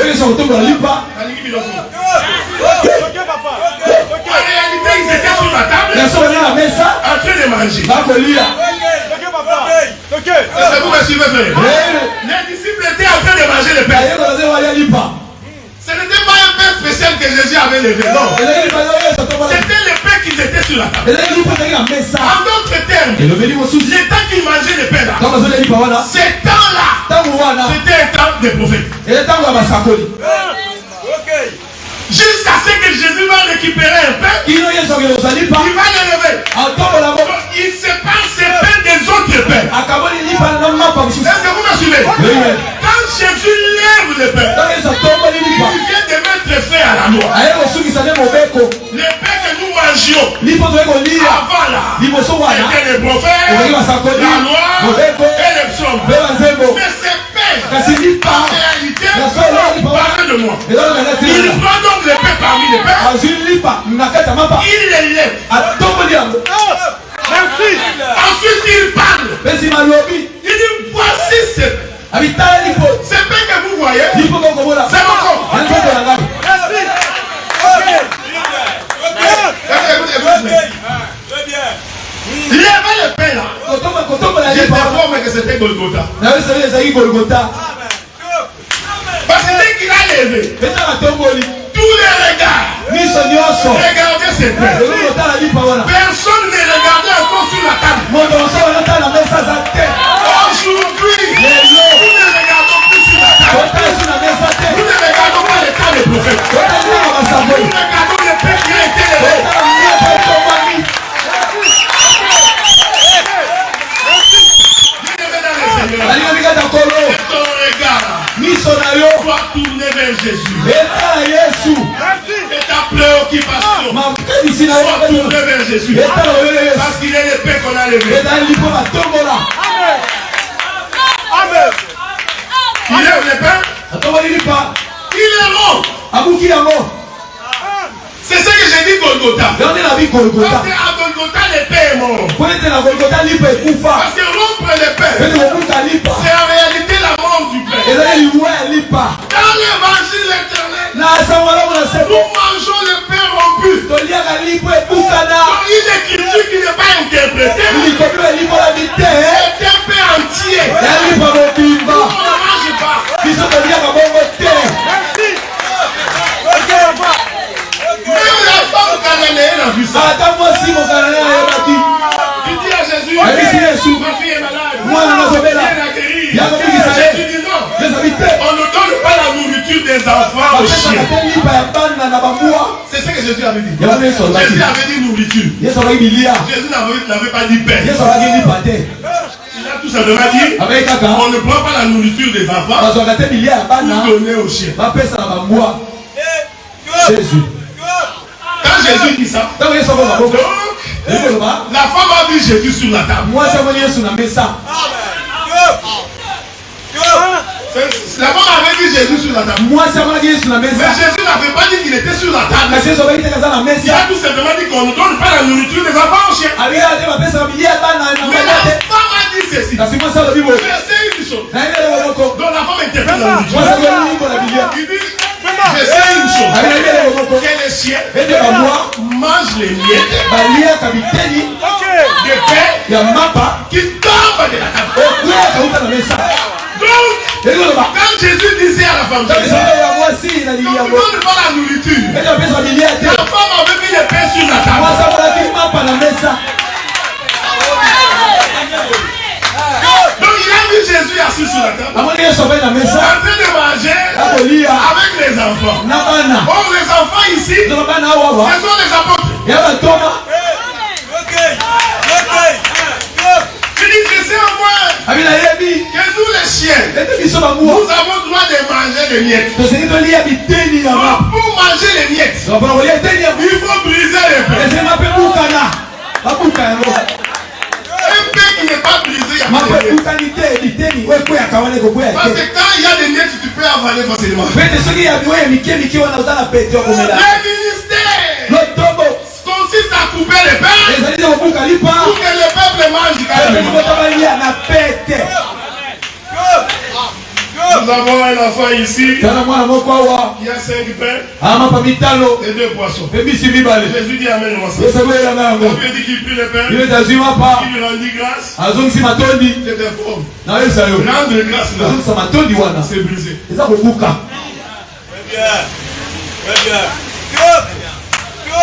réalité, ils étaient sur la table en train de manger. Est-ce que vous me suivez, frère? Les disciples étaient en train de manger le Père. Ce n'était pas un pain spécial que Jésus avait levé, non. C'était le pain qu'ils étaient sur la table. En d'autres termes, le temps qu'ils mangeaient le pain là, ce temps-là, c'était un temps de prophète. Jusqu'à ce que Jésus va récupérer un pain, il va le lever. Il sépare ses pains des autres pains. Est-ce que vous me suivez? Quand Jésus lève le pain, il vient de mettre fin à la loi. Le pain que nous mangions avant là, c'était les prophètes, la loi et les psaumes. Mais ces pains, en réalité, parlent de moi. Il prend donc le pain parmi les pains, il les lève. Merci. Ensuite il parle. Il dit voici ce pain. Ce pain que vous voyez, c'est mon corps. Lèvez le pain là. J'ai informé que c'était Golgotha. Parce que dès qu'il a levé, tous les regards regardaient ce pain. Personne ne regardait encore sur la table. Aujourd'hui, nous ne regardons plus sur la table. Nous ne regardons pas les tables de prophètes. Nous regardons le pain qui a été levé. Ton regard doit tourner vers Jésus. Et ta préoccupation soit tournée vers Jésus. Parce qu'il est le pain qu'on a levé. Amen. Il lève le pain. Il est mort. C'est ce que j'ai dit Golgotha. Parce qu'à Golgotha, le pain est mort. Parce que rompre le pain, c'est en réalité la mort du pain. Dans l'évangile éternel, nous mangeons le pain rompu. Donc une écriture qui n'est pas interprétée. C'est un pain entier. Nous on ne mange pas. Même la femme cananéenne a vu ça. Il dit à Jésus, ma fille est malade. Viens la guérir. Jésus dit non. On ne donne pas la nourriture des enfants aux chiens. C'est ce que Jésus avait dit. Jésus avait dit nourriture. Jésus n'avait pas dit pain. Il a tout simplement dit, on ne prend pas la nourriture des enfants pour donner aux chiens. Jésus. Quand Jésus dit ça, donc La femme a vu Jésus sur la table. Moi, ça va sur la mesa. La femme avait vu Jésus sur la table. Moi, ça va sur la mesa. Mais Jésus n'avait pas dit qu'il était sur la table. Il a tout simplement dit qu'on ne donne pas la nourriture des enfants aux chiens. Mais la femme a dit ceci. Je sais une chose. Donc la femme interprète la nourriture. Il dit, je sais une chose. Que les chiens mangent les miettes de pain qui tombent de la table. Donc, quand Jésus disait à la femme, quand tu ne donnes pas la nourriture, la femme avait mis les pains sur la table. Donc il a vu Jésus assis sur la table, en train de manger avec les enfants. Or les enfants ici, ce sont les apôtres. Je dis que c'est en moi que nous les chiens, nous avons droit de manger les miettes. Donc, pour manger les miettes, il faut briser les pains. Un pain qui n'est pas brisé, il y a pas de miettes. Parce que quand il y a des miettes, tu peux avaler facilement. Le ministère consiste à couper les pains pour que le peuple mange carrément. Nous avons un enfant ici. Il y a 5 pains et 2 poissons. Jésus dit amen. Il dit qu'il prit les pains, il rendit grâce. C'est informe. Rendre grâce là, c'est brisé.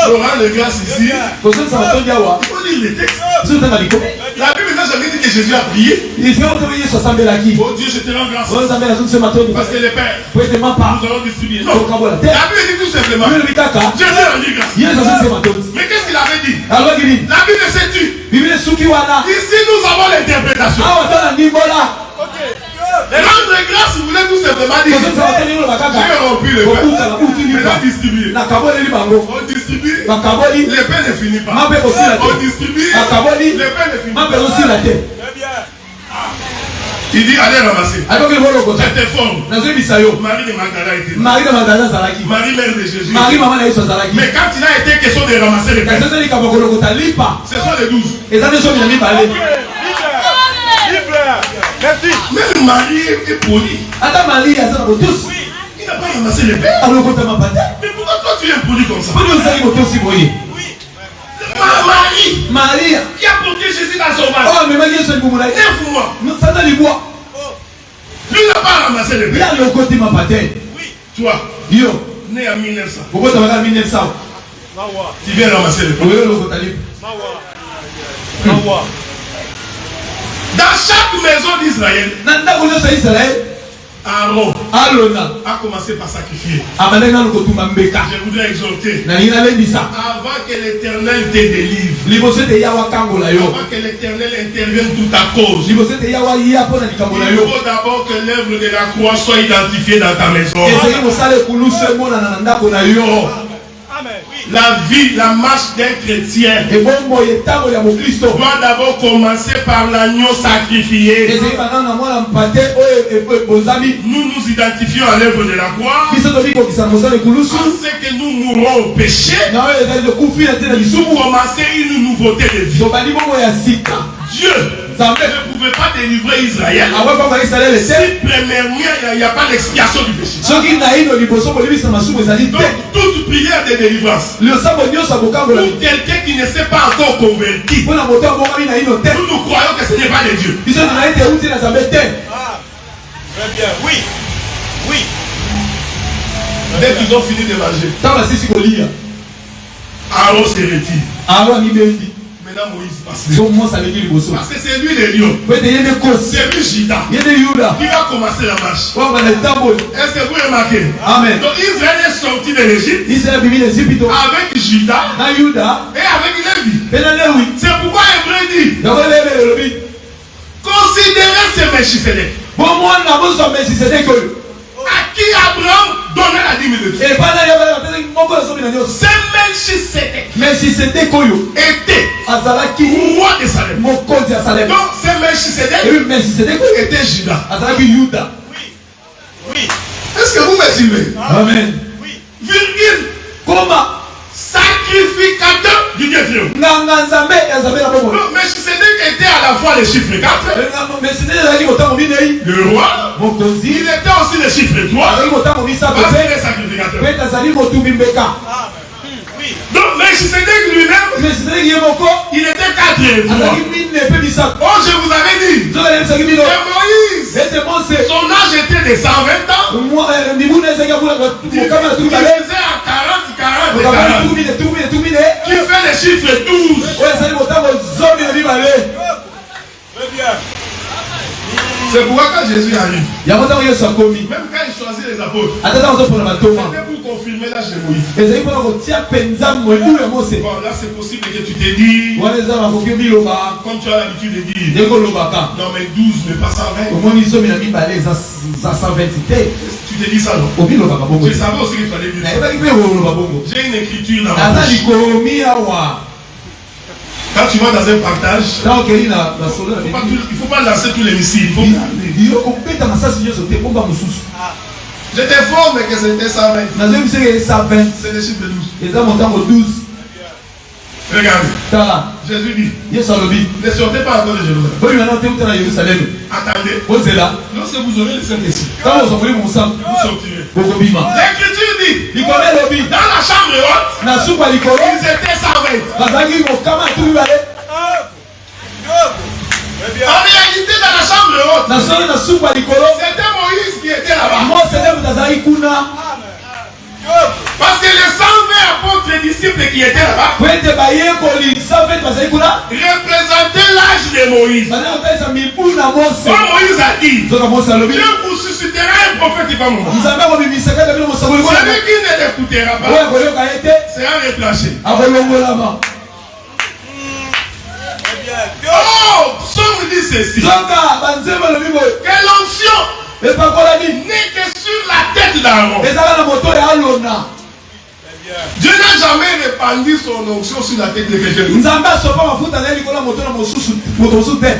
Pour rendre grâce ici, il faut lire les textes. La Bible n'a jamais dit que Jésus a prié. Oh Dieu, je te rends grâce. Parce que les pères, nous allons distribuer. Non, la Bible dit tout simplement, Jésus a rendu grâce. Mais qu'est-ce qu'il avait dit? La Bible se tue. Ici nous avons l'interprétation. Rendre grâce, vous voulez tout simplement dire, j'ai rompu le pain, maintenant distribué. On distribue, le pain ne finit pas. On distribue, le pain ne finit pas. Il dit, allez ramasser. J'étais fort. Marie de Magdala était là. Marie mère de Jésus. Mais quand il a été question de ramasser le pain, ce sont les 12. Merci. Même Marie est polie. Il n'a pas ramassé les pains. Mais pourquoi toi tu es impoli comme ça? Marie qui a porté Jésus dans son ventre 9 mois. Lui n'a pas ramassé les pains. Toi, né en 1900, tu viens ramasser les pains. Dans chaque maison d'Israël, Aaron a commencé par sacrifier. Je voudrais exhorter, avant que l'Éternel te délivre, avant que l'Éternel intervienne tout à cause, il faut d'abord que l'œuvre de la croix soit identifiée dans ta maison. La vie, la marche d'un chrétien doit d'abord commencer par l'agneau sacrifié. Nous nous identifions à l'œuvre de la croix. Pensez que nous mourrons au péché pour commencer une nouveauté de vie. Dieu ne pouvait pas délivrer Israël si premièrement il n'y a pas d'expiation du péché. Donc toute prière de délivrance pour quelqu'un qui ne s'est pas encore converti, nous croyons que ce n'est pas de Dieu. Très bien, oui. Dès qu'ils ont fini de manger, Aaron se retire. Moïse passe. Parce que c'est lui le lion. C'est lui Judas qui va commencer la marche. Est-ce que vous remarquez? Amen. Donc Israël est sorti de l'Égypte avec Judas et avec Lévi. C'est pourquoi Hébreu dit, considérez ce Melchisédek à qui Abraham donné la dîme de Dieu. Et pendant C'est Melchisédek. Melchisédek était azalaki roi de Salem. mokonzi ya Salem. Donc c'est Melchisédek. Et Melchisédek était Judas. azalaki Yuda. Oui. Est-ce que vous me suivez? Amen. Oui. Virgule. Comment? Sacrificateur du Dieu vivant. Donc Melchisédek était à la fois le chiffre 4. Le roi. Il était aussi le chiffre 3. Parce qu'il est sacrificateur. Donc Melchisédek lui-même, il était 4e. Oh, je vous avais dit que Moïse, son âge était de 120 ans. Il faisait à 40. Qui fait le chiffre 12. C'est pourquoi quand Jésus arrive, même quand il choisit les apôtres, c'était pour confirmer l'âge de Moïse. Bon, là c'est possible que tu te dis, comme tu as l'habitude de dire, non mais 12 mais pas 120. Tu te dis ça non? Je savais aussi qu'il fallait dire ça. J'ai une écriture dans ma bouche. Quand tu vas dans un partage, il ne faut pas lancer tous les missiles. Je t'informe que c'était 120. C'est le chiffre de 12. Regardez. Jésus dit, ne sortez pas encore de Jérusalem. Attendez. Lorsque vous aurez le Saint-Esprit, vous sortirez. L'Écriture dit, dans la chambre haute, ils étaient 120. En réalité, dans la chambre haute, c'était Moïse qui était là-bas. Parce que les 120 apôtres et disciples qui étaient là-bas représentaient l'âge de Moïse. Comme Moïse a dit, Dieu vous suscitera un prophète qui va mourir. Celui qui ne l'écoutera pas sera retranché. Oh, Psaume dit ceci. Que l'onction n'est que sur la tête d'Aaron. Dieu n'a jamais répandu son onction sur la tête de quelqu'un d'autre.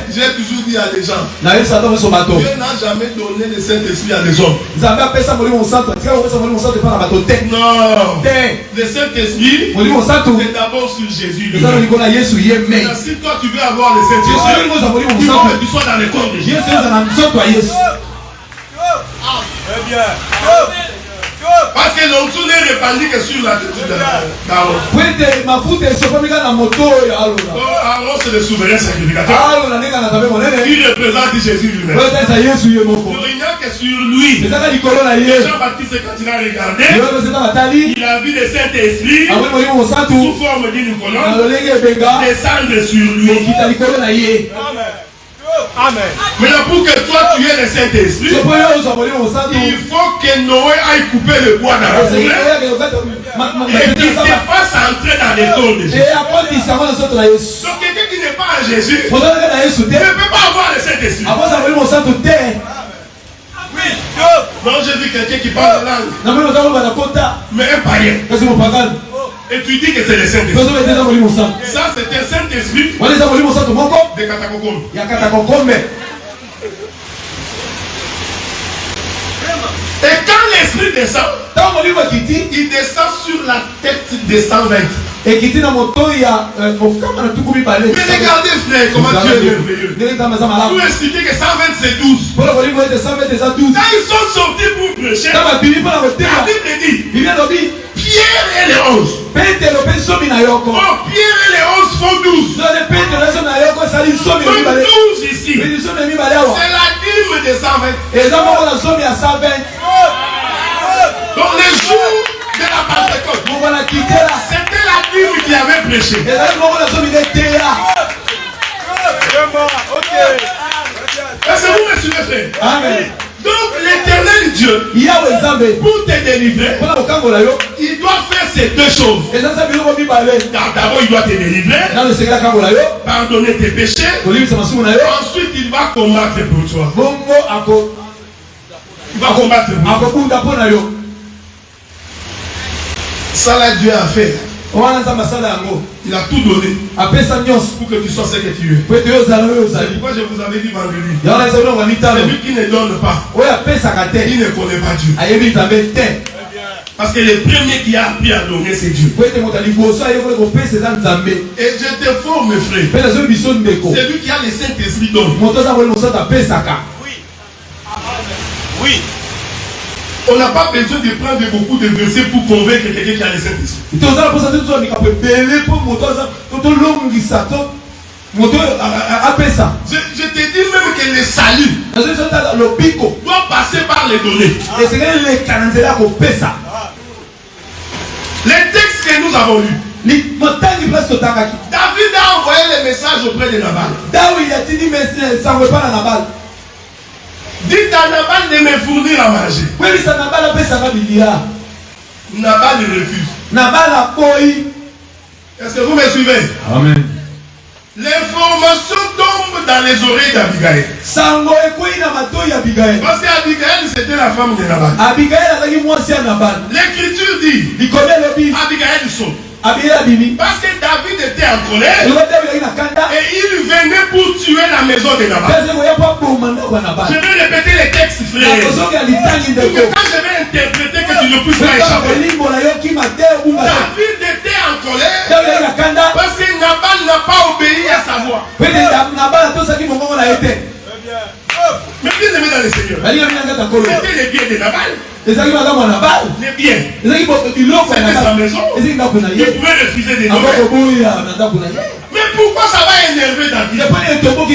J'ai toujours dit à des gens, Dieu n'a jamais donné le Saint-Esprit à des hommes. Non, le Saint-Esprit est d'abord sur Jésus. Mais si toi tu veux avoir le Saint-Esprit, il faut que tu sois dans le corps de Jésus. Parce que l'onction n'est répandue que sur la tête d'Aaron. Aaron c'est le souverain sacrificateur. Il représente Jésus lui-même. Il n'y a que sur lui. Jean-Baptiste, quand il a regardé, il a vu le Saint-Esprit sous forme d'une colonne descendre sur lui. Amen. Maintenant, pour que toi tu aies le Saint-Esprit, il faut que Noé aille couper le bois dans la forêt et qu'il ne pas s'entrer dans les tours de Jésus. Donc quelqu'un qui n'est pas à Jésus ne peut pas avoir le Saint-Esprit. Oui. Donc j'ai vu quelqu'un qui parle la langue, mais un païen. Et tu dis que c'est le Saint-Esprit. Ça c'est un Saint-Esprit de Katakokombe. Et quand l'Esprit descend, il descend sur la tête des 120. Mais regardez frère, comment Dieu est merveilleux. Vous expliquez que 120 c'est 12. Quand ils sont sortis pour prêcher, la Bible dit Pierre et les 11. Oh, Pierre et les 11 font 12. Donc 12 ici. C'est la dîme des 120. Donc les jours de la Pentecôte, c'était la dîme qui avait prêché. Est-ce que vous me suivez, frère? Amen. Donc l'éternel Dieu, pour te délivrer, il doit faire ces deux choses. D'abord il doit te délivrer, pardonner tes péchés. Ensuite il va combattre pour toi. Il va combattre pour toi. Ça là, Dieu a fait. Il a tout donné pour que tu sois ce que tu es. Pourquoi je vous avais dit vendredi? Celui qui ne donne pas, il ne connaît pas Dieu. Parce que le premier qui a appris à donner, c'est Dieu. Et je te forme, mes frères. Celui qui a le Saint-Esprit donne. Oui. Oui. On n'a pas besoin de prendre beaucoup de versets pour convaincre quelqu'un qui a le Saint-Esprit. Je te dis même que le salut doit passer par les données. Les textes que nous avons lus, David a envoyé les messages auprès de Nabal. Dites à Nabal de me fournir à manger. Nabal refuse. Est-ce que vous me suivez? Amen. L'information tombe dans les oreilles d'Abigail. Parce qu'Abigail c'était la femme de Nabal. L'écriture dit Abigail saute. Parce que David était en colère et il venait pour tuer la maison de Nabal. Je vais répéter les textes, frère. Quand je vais interpréter que tu ne puisses pas échapper. David était en colère parce que Nabal n'a pas obéi à sa voix. Mais bien aimé dans le Seigneur, c'était les biens de Nabal. Les biens. C'était sa maison. Il pouvait refuser des donner. Mais pourquoi ça va énerver David? Donc nous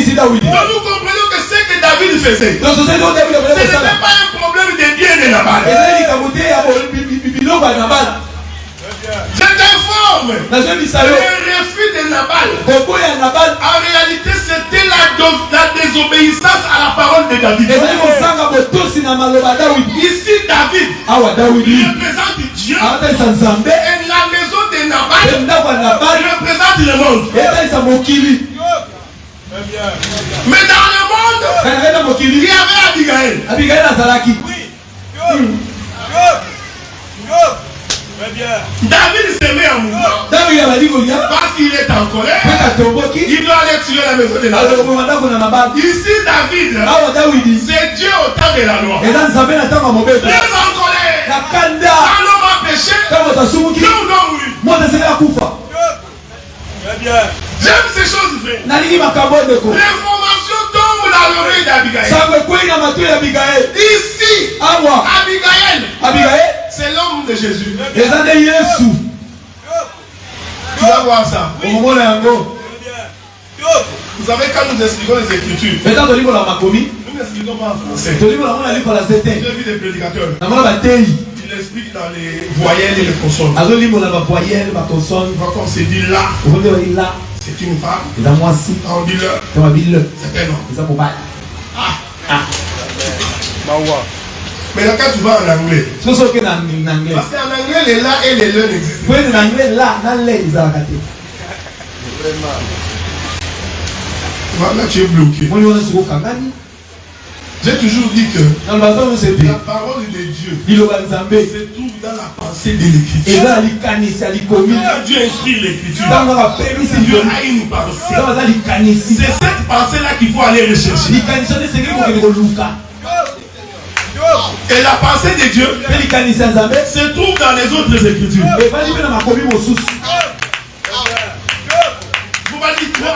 comprenons que ce que David faisait, ce n'était pas un problème des biens de Nabal. Je t'informe, le refus de Nabal, en réalité c'était la désobéissance à la parole de David. Ici David représente Dieu et la maison de Nabal représente le monde. Mais dans le monde, il y avait Abigail. David se met en mouvement parce qu'il est en colère. Il doit aller tuer la maison de Nabal. Ici David, c'est Dieu au temps de la loi. Il est en colère. Quand l'homme a péché, Dieu doit mourir. J'aime ces choses, frère. L'information tombe dans l'oreille d'Abigail. Ici, Abigail, c'est l'homme de Jésus. Tu vas voir ça. Vous savez, quand nous expliquons les Écritures, nous n'expliquons pas en français. J'ai vu des prédicateurs. Il explique dans les voyelles et les consonnes. Quand on se dit là, c'est une femme. Quand on dit là, c'est un homme. Mais là, quand tu vas en anglais, parce qu'en anglais, les là et les le n'existent pas. Voilà, tu es bloqué. J'ai toujours dit que la parole de Dieu se trouve dans la pensée de l'écriture. Quand Dieu inspire l'écriture, Dieu a une pensée. C'est cette pensée-là qu'il faut aller rechercher. Et la pensée de Dieu se trouve dans les autres écritures. Vous m'avez dit, toi,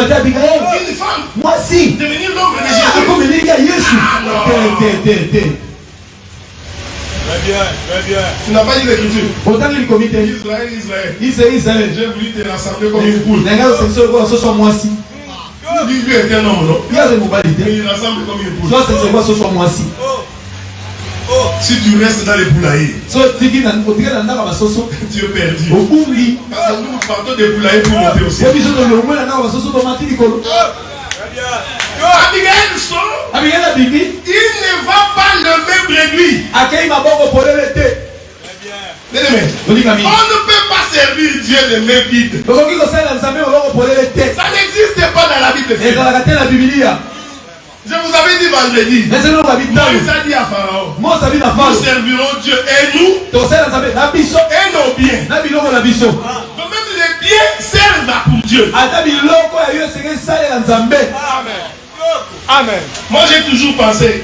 Abigail, une femme, moi si, devenir l'homme de Jésus. Très bien, très bien. Tu n'as pas dit l'écriture. Israël. J'ai voulu te rassembler comme une poule. Lui est un homme, non? Il rassemble comme une poule. Si tu restes dans les poulaillers, tu es perdu. Parce que nous partons des poulaillers pour monter au ciel. Abigail sort. Il ne va pas le même réduit. On ne peut pas servir Dieu les mains vides. Ça n'existe pas dans la Bible. Je vous avais dit vendredi. Moïse a dit à Pharaon, nous servirons Dieu et nous et nos biens. Donc même les biens servent pour Dieu. Amen. Moi j'ai toujours pensé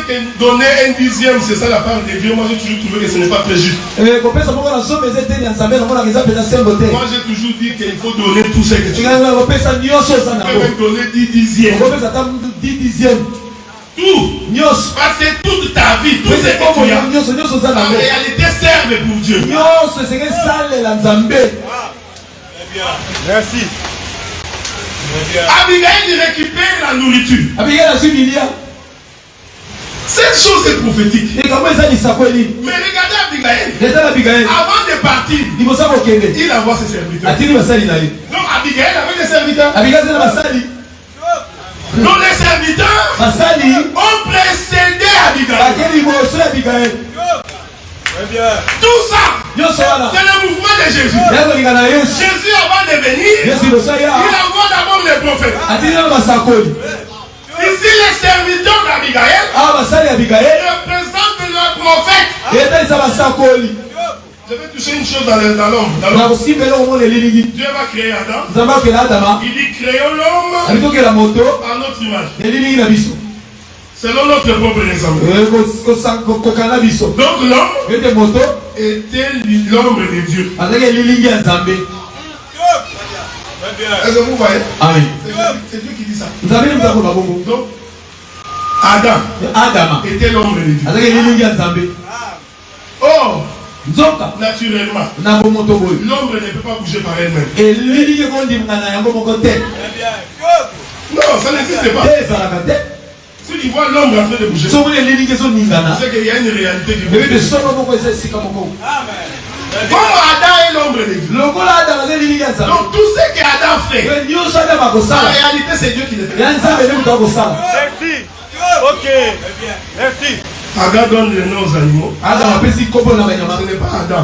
que donner un dixième c'est ça la part de Dieu. Moi j'ai toujours trouvé que ce n'est pas très juste. Moi j'ai toujours dit qu'il faut donner tout ce que tu as. Tu peux donner 10 dixièmes. Tout. Parce que toute ta vie, tout ce que tu as, en réalité servent pour Dieu. Merci. Abigail récupère la nourriture. Cette chose est prophétique. Mais regardez Abigail. Avant de partir, il envoie ses serviteurs. Donc Abigail avait des serviteurs. Donc les serviteurs ont précédé Abigail. Tout ça, c'est le mouvement de Jésus. Jésus avant de venir, il envoie d'abord les prophètes. Ici les serviteurs d'Abigail représentent le prophète. Je vais toucher une chose dans l'homme. Dieu va créer Adam. Il dit créons l'homme à notre image. Selon notre propre exemple. Donc l'homme était l'ombre de Dieu. Est-ce que vous voyez? Amen. C'est Dieu qui dit ça. Donc Adam était l'ombre de Dieu. Or, naturellement, l'ombre ne peut pas bouger par elle-même. Non, ça n'existe pas. Si tu vois l'ombre en train de bouger, c'est qu'il y a une réalité qui bouge. Comme Adam est l'ombre de Dieu. Donc tout ce qu'Adam fait, en réalité c'est Dieu qui le fait. Merci. Ok. Merci. Adam donne le nom aux animaux. Ce n'est pas Adam.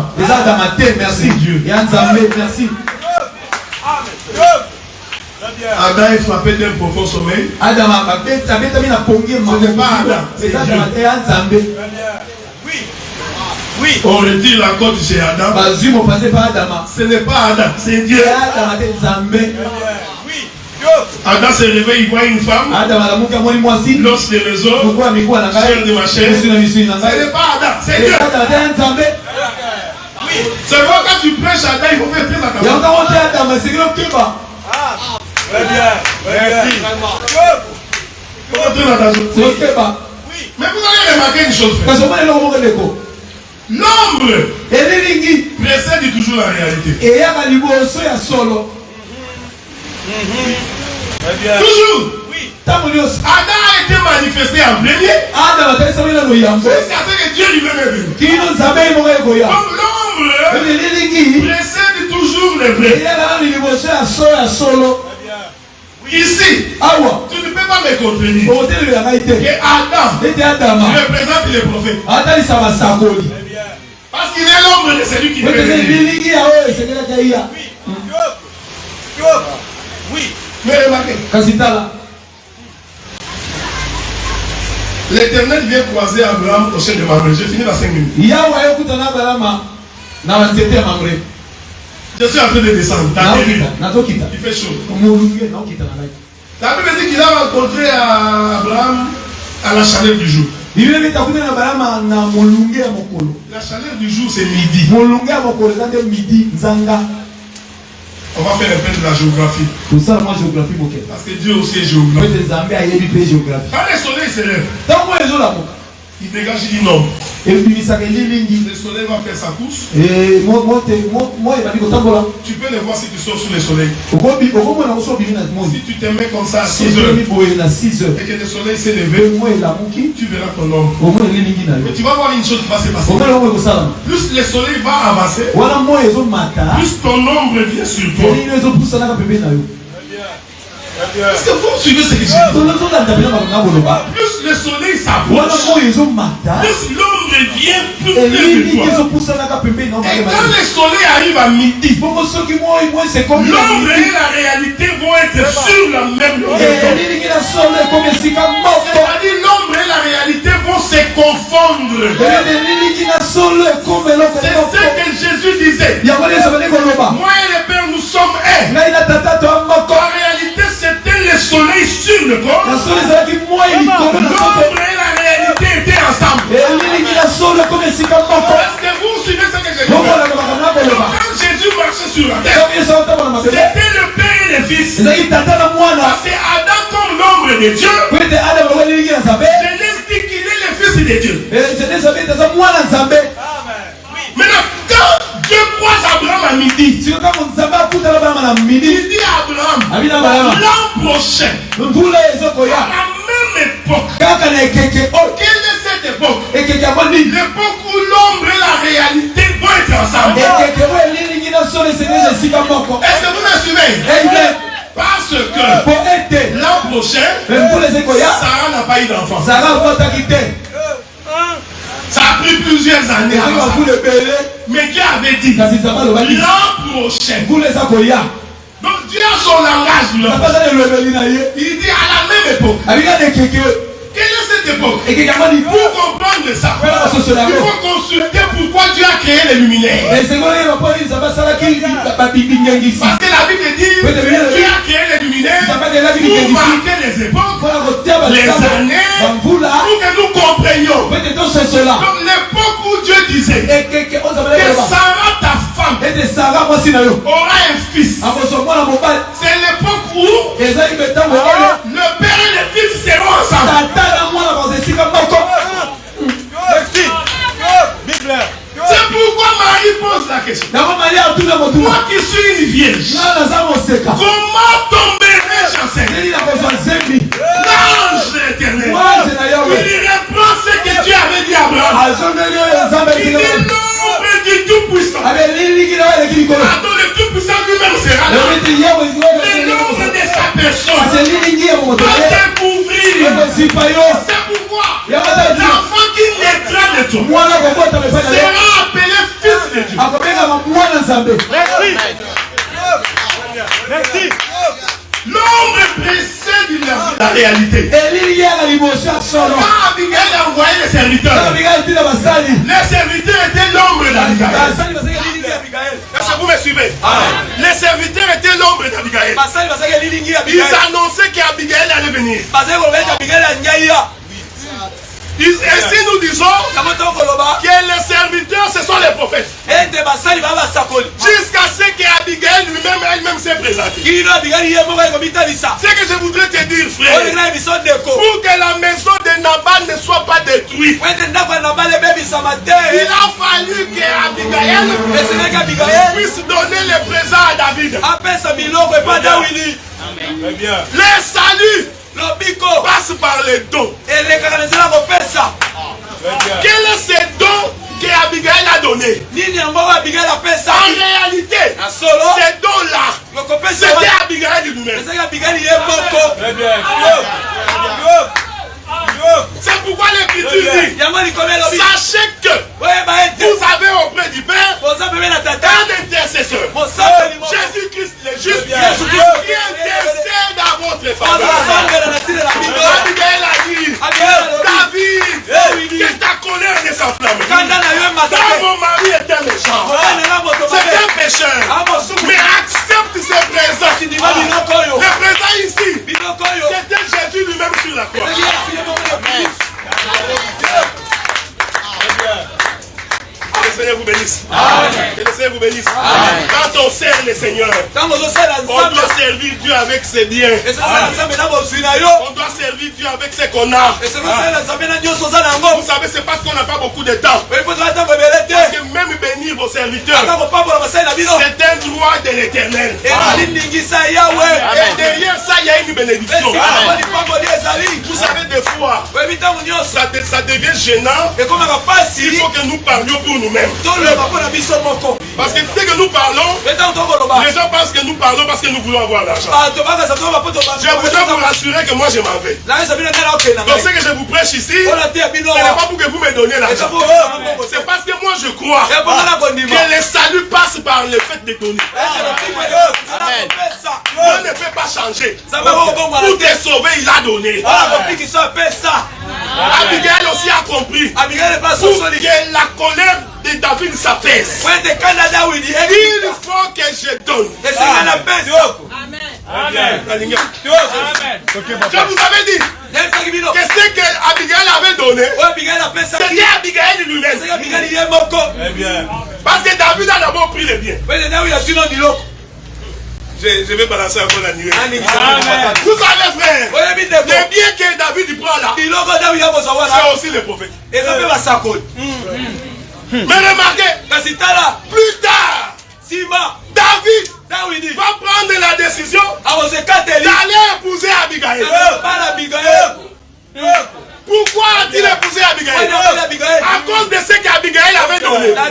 Merci Dieu. Merci. Adam est frappé d'un profond sommeil. Ce n'est pas Adam. C'est Dieu. Oui. On retire la côte chez Adam. Ce n'est pas Adam, c'est Dieu. Adam se réveille, il voit une femme. L'os de mes os, chair de ma chair. Ce n'est pas Adam, c'est Dieu. C'est vrai quand tu prêches Adam, il faut faire très attention. Très bien. Merci. Mais vous allez remarquer une chose. L'ombre précède toujours la réalité. Toujours. Adam a été manifesté en premier. Jusqu'à ce que Dieu lui-même est venu. Donc l'ombre précède toujours le vrai. Ici, tu ne peux pas me contredire que Adam représente les prophètes. Parce qu'il est l'ombre de celui qui peut venir. Oui. Mais remarquez, l'Éternel vient croiser Abraham au chêne de Mamré. J'ai fini dans 5 minutes. Je suis en train de descendre. Il fait chaud. La Bible dit qu'il a rencontré Abraham à la chaleur du jour. La chaleur du jour, c'est midi. On va faire un peu de la géographie. Parce que Dieu aussi est géographe. Quand le soleil se lève, il dégage, il dit non. Le soleil va faire sa course. Tu peux le voir si tu sors sous le soleil. Si tu te mets comme ça à 6 heures et que le soleil s'est levé, tu verras ton ombre. Mais tu vas voir une chose qui va se passer. Plus le soleil va avancer, plus ton ombre vient sur toi. Est-ce que vous suivez ce que je dis? Plus le le soleil s'approche, l'ombre vient plus près de toi. Et quand le soleil arrive à midi, l'ombre et la réalité vont être sur la même longueur d'onde. C'est-à-dire l'ombre et la réalité vont se confondre. C'est ce que Jésus disait. Moi et le Père, nous sommes un. En réalité, c'était le soleil sur le corps. L'ombre et la réalité étaient ensemble. Est-ce que vous suivez ce que je dis? Quand Jésus marchait sur la terre, c'était le Père et le Fils. Parce que Adam, comme l'ombre de Dieu, Genèse dit qu'il est le Fils de Dieu. Maintenant, quand Dieu croise Abraham à midi, il dit à Abraham, l'an prochain, à la même époque, quelle est cette époque? L'époque où l'ombre et la réalité vont être ensemble. Est-ce que vous me suivez? Parce que l'an prochain, Sarah n'a pas eu d'enfant. Ça a pris plusieurs années. Mais Dieu avait dit l'an prochain. Donc Dieu a son langage. Il dit à la même époque. Quelle est cette époque? Pour comprendre ça, il faut consulter pourquoi Dieu a créé les luminaires. Parce que la Bible dit Dieu a créé les luminaires pour marquer les époques, les années, pour que nous comprenions. Donc l'époque où Dieu disait que Sarah, ta femme, aura un fils, c'est l'époque où le père et le fils seront ensemble. C'est pourquoi Marie pose la question. Moi qui suis une vierge, comment tomberai-je enceinte? L'ange éternel, il reprend ce que Dieu avait dit à Abraham. Il dit l'ombre du Tout-Puissant. Attends, le Tout-Puissant lui-même sera là. Le nombre de sa personne va découvrir. C'est pourquoi l'enfant qui naîtra de toi sera appelé fils de Dieu. Merci. L'ombre précède la réalité. Quand Abigail a envoyé les serviteurs, les serviteurs étaient l'ombre d'Abigail. Est-ce que vous me suivez? Les serviteurs étaient l'ombre d'Abigail. Ils annonçaient qu'Abigail allait venir. Et si nous disons que les serviteurs, ce sont les prophètes, jusqu'à ce qu'Abigail elle-même s'est présentée. Ce que je voudrais te dire, frère, pour que la maison de Nabal ne soit pas détruite, il a fallu qu'Abigail puisse donner le présent à David. Les saluts passe par les dons. Quel est ce don qu'Abigail a donné? En réalité, ces dons-là, c'était Abigail lui-même. C'est pourquoi l'Écriture dit sachez que vous avez auprès du Père un intercesseur, Jésus-Christ le juste, qui intercède à votre faveur. Abigail a dit David, que ta colère ne s'enflamme. Quand mon mari est un méchant, c'est un pécheur, mais accepte ses présents. Le présent ici, c'était Jésus lui-même sur la croix. Que le Seigneur vous bénisse. Que le Seigneur vous bénisse. Quand on sert le Seigneur, on doit servir Dieu avec ses biens. On doit servir Dieu avec ce qu'on a. Vous savez, c'est parce qu'on n'a pas beaucoup de temps. Parce que même bénir vos serviteurs, c'est un droit de l'Éternel. Et derrière ça, il y a une bénédiction. Vous savez, des fois, ça devient gênant. Il faut que nous parlions pour nous-mêmes. Parce que dès que nous parlons, les gens pensent que nous parlons parce que nous voulons avoir l'argent. Je voudrais vous rassurer que moi je m'en vais. Donc ce que je vous prêche ici, ce n'est pas pour que vous me donniez l'argent. C'est parce que moi je crois que le salut passe par le fait de donner. Dieu ne peut pas changer. Pour te sauver, il a donné. Abigail aussi a compris. Pour que la colère de David s'apaise, il faut que je donne. Amen. Je vous avais dit que ce que Abigail avait donné, c'était Abigail lui-même. Parce que David a d'abord pris le bien. Je vais balancer encore la nuée. Vous savez, frère, le bien que David prend là, c'est aussi le prophète. Mais remarquez, plus tard, David va prendre la décision d'aller épouser Abigail. Pourquoi a-t-il épousé Abigail? À cause de ce qu'Abigail avait donné. Est-ce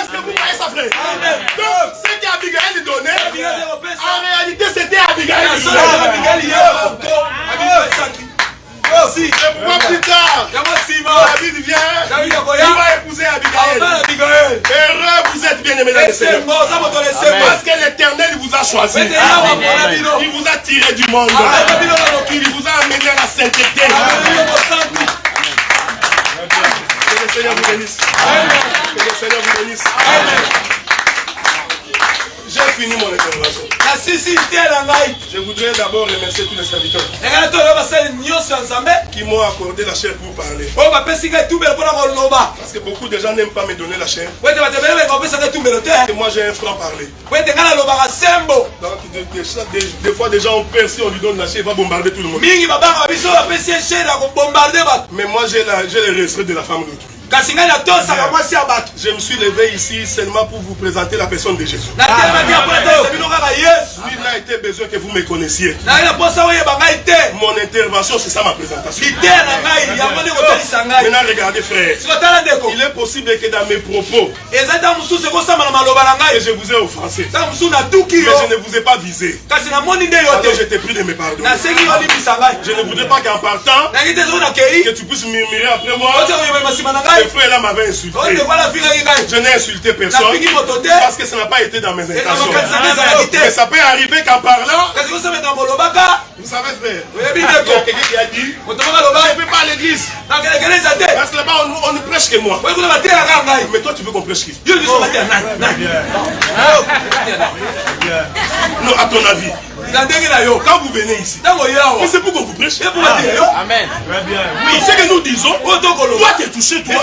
que vous voyez ça, frère? Donc, ce qu'Abigail donnait, en réalité, c'était Abigail. Et pourquoi plus tard, David vient, il va épouser Abigail. Heureux vous êtes, bien-aimés dans le Seigneur. Parce que l'Éternel vous a choisi. Il vous a tiré du monde. Il vous a amené à la sainteté. Que le Seigneur vous bénisse. Que le Seigneur vous bénisse. J'ai fini mon intervention. Je voudrais d'abord remercier tous les serviteurs qui m'ont accordé la chair pour parler. Parce que beaucoup de gens n'aiment pas me donner la chair. Et moi j'ai un franc parler. Donc des fois des gens ont peur, si on lui donne la chair, il va bombarder tout le monde. Mais moi j'ai le respect de la femme d'autrui. Je me suis levé ici seulement pour vous présenter la personne de Jésus. Il n'a été besoin que vous me connaissiez. Mon intervention, c'est ça ma présentation. Maintenant, regardez, frère. Il est possible que dans mes propos, que je vous ai offensé. Mais je ne vous ai pas visé. Alors je t'ai pris de mes pardons. Je ne voudrais pas qu'en partant, que tu puisses murmurer après moi. Le frère là m'avait insulté. Je n'ai insulté personne parce que ça n'a pas été dans mes intentions. Mais ça peut arriver qu'en parlant, vous savez, frère, il y a quelqu'un qui a dit, je ne peux pas à l'église. Parce que là-bas, on ne prêche que moi. Mais toi, tu veux qu'on prêche qui? Non, à ton avis. Quand vous venez ici, mais c'est pour qu'on vous prêche. Amen. Oui, ce que nous disons, toi tu es touché, toi.